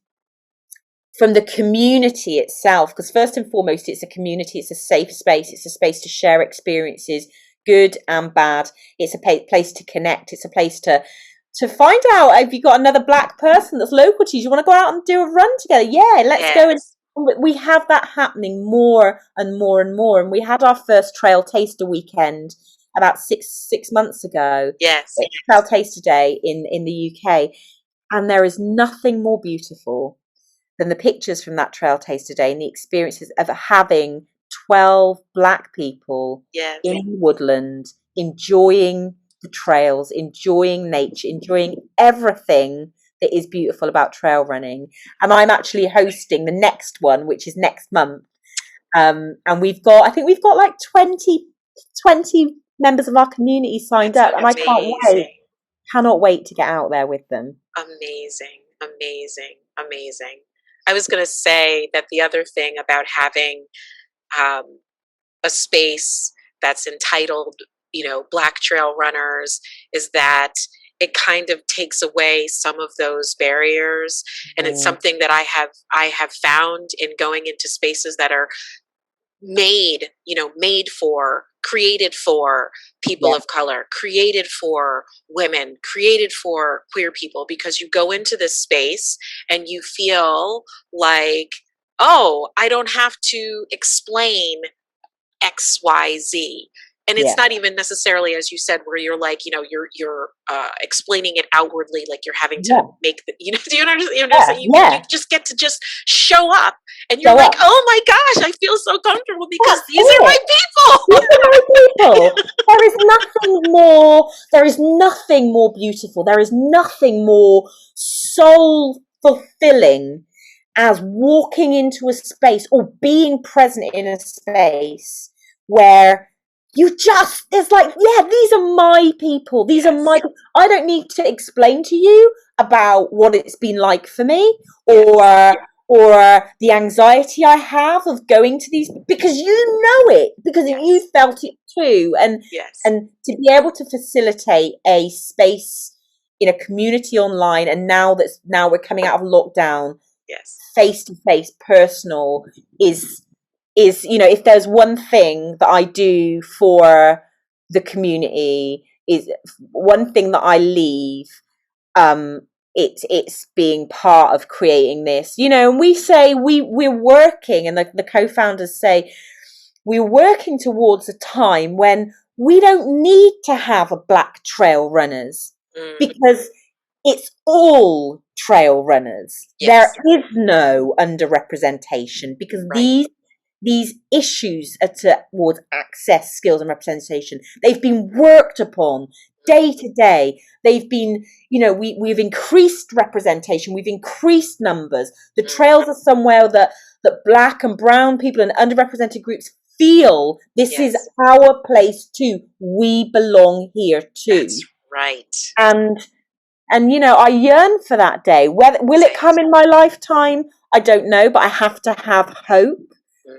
Speaker 2: from the community itself, because first and foremost, it's a community, it's a safe space, it's a space to share experiences, good and bad. It's a place to connect. It's a place to find out if you've got another Black person that's local to you. You want to go out and do a run together? Yeah, let's go. And we have that happening more and more and more. And we had our first Trail Taster weekend about six months ago.
Speaker 1: Yes.
Speaker 2: Trail Taster Day in the UK. And there is nothing more beautiful than the pictures from that Trail Taster Day and the experiences of having 12 Black people in the woodland, enjoying the trails, enjoying nature, enjoying everything that is beautiful about trail running. And I'm actually hosting the next one, which is next month. And I think we've got like 20 members of our community signed up. And I cannot wait to get out there with them.
Speaker 1: Amazing. I was going to say that the other thing about having a space that's entitled, Black Trail Runners is that it kind of takes away some of those barriers. And it's something that I have found in going into spaces that are created for people of color, created for women, created for queer people, because you go into this space and you feel like, oh, I don't have to explain X, Y, Z. And it's not even necessarily, as you said, where you're like, you're explaining it outwardly, like you're having to make the, do you understand? You just get to just show up, and you're like, oh my gosh, I feel so comfortable because these are my people.
Speaker 2: These are my people. There is nothing more beautiful. There is nothing more soul fulfilling as walking into a space or being present in a space where it's like, these are my people. These are my, I don't need to explain to you about what it's been like for me or the anxiety I have of going to these, because you know it, because you felt it too. And to be able to facilitate a space in a community online, and now we're coming out of lockdown, face to face, personal is, if there's one thing that I do for the community, is one thing that I leave, it's being part of creating this, and we say we're working, and the co-founders say we're working towards a time when we don't need to have a Black Trail Runners, because it's all trail runners. There is no underrepresentation, because these issues are towards access, skills, and representation. They've been worked upon day to day. They've been, we've increased representation. We've increased numbers. The trails are somewhere that Black and brown people and underrepresented groups feel this is our place too. We belong here too.
Speaker 1: That's right.
Speaker 2: And I yearn for that day. Will it come in my lifetime? I don't know, but I have to have hope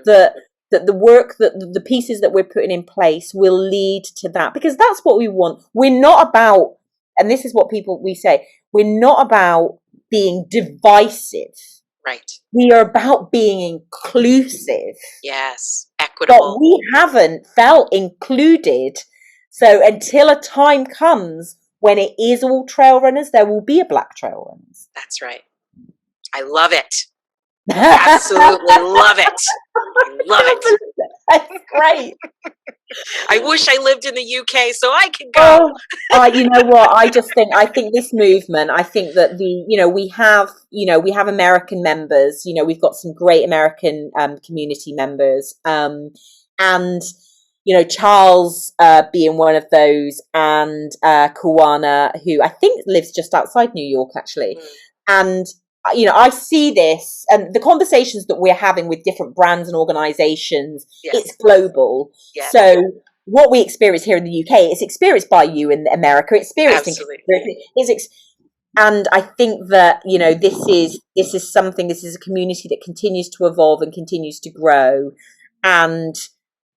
Speaker 2: that the work, that the pieces that we're putting in place will lead to that, because that's what we want. We're not about, and this is what we say, we're not about being divisive.
Speaker 1: Right.
Speaker 2: We are about being inclusive.
Speaker 1: Yes, equitable.
Speaker 2: But we haven't felt included. So until a time comes when it is all trail runners, there will be a Black Trail Runners.
Speaker 1: That's right. I love it. Absolutely love it. I love it.
Speaker 2: That's great.
Speaker 1: I wish I lived in the UK so I could go.
Speaker 2: You know what? I think this movement, I think that we have American members, we've got some great American community members. And, Charles being one of those, and Kawana, who I think lives just outside New York, actually. And, I see this, and the conversations that we're having with different brands and organizations, it's global.
Speaker 1: Yes.
Speaker 2: So what we experience here in the UK is experienced by you in America. And I think that, this is a community that continues to evolve and continues to grow. And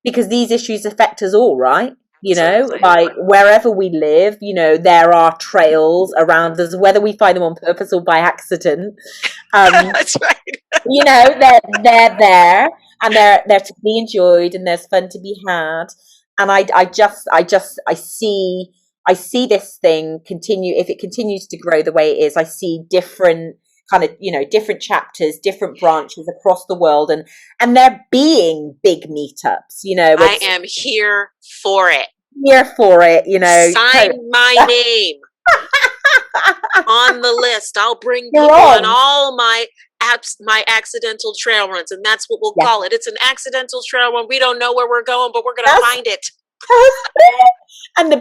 Speaker 2: because these issues affect us all, right? Like wherever we live, there are trails around us, whether we find them on purpose or by accident.
Speaker 1: That's right.
Speaker 2: They're there, and they're to be enjoyed, and there's fun to be had. And I see this thing continue. If it continues to grow the way it is, I see different kind of, different chapters, different branches across the world, and there being big meetups,
Speaker 1: I am here for it.
Speaker 2: Sign
Speaker 1: my name on the list. I'll bring people on all my accidental trail runs, and that's what we'll call it. It's an accidental trail run. We don't know where we're going, but we're going to find it.
Speaker 2: And the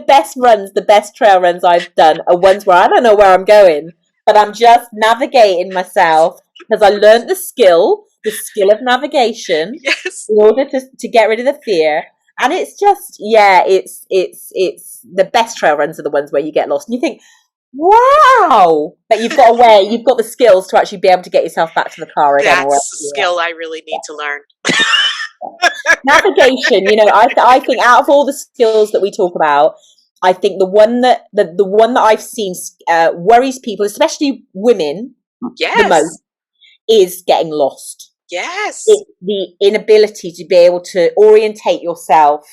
Speaker 2: best trail runs I've done are ones where I don't know where I'm going, but I'm just navigating myself, because I learned the skill of navigation in order to get rid of the fear. And it's just, it's the best trail runs are the ones where you get lost and you think, wow, but you've got the skills to actually be able to get yourself back to the car again.
Speaker 1: That's a skill I really need to learn.
Speaker 2: Navigation, I think out of all the skills that we talk about, I think the one that I've seen worries people, especially women, the most, is getting lost.
Speaker 1: Yes.
Speaker 2: It's the inability to be able to orientate yourself.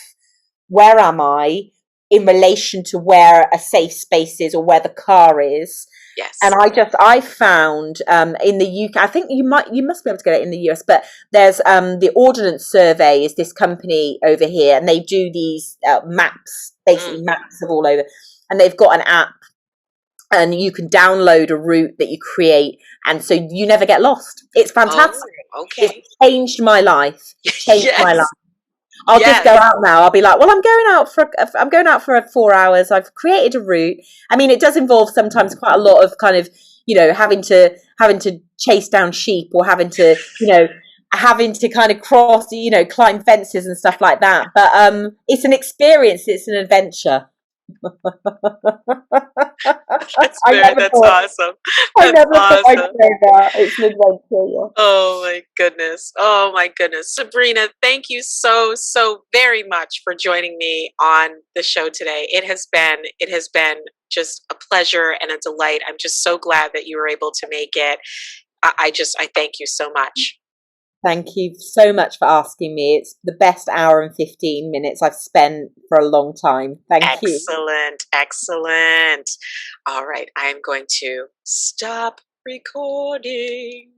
Speaker 2: Where am I in relation to where a safe space is or where the car is?
Speaker 1: Yes.
Speaker 2: And I found in the UK, I think you must be able to get it in the US, but there's the Ordnance Survey is this company over here, and they do these maps, basically maps of all over, and they've got an app, and you can download a route that you create, and so you never get lost. It's fantastic.
Speaker 1: Oh, okay.
Speaker 2: It's changed my life. My life. I'll just go out now. I'll be like, well, I'm going out for 4 hours. I've created a route. I mean, it does involve sometimes quite a lot of kind of, having to chase down sheep, or having to kind of cross, climb fences and stuff like that. But it's an experience. It's an adventure.
Speaker 1: That's awesome.
Speaker 2: I never thought I'd say that. It's an adventure.
Speaker 1: Oh my goodness. Sabrina, thank you so very much for joining me on the show today. It has been just a pleasure and a delight. I'm just so glad that you were able to make it. I thank you so much.
Speaker 2: Thank you so much for asking me. It's the best hour and 15 minutes I've spent for a long time. Thank you.
Speaker 1: Excellent. All right. I am going to stop recording.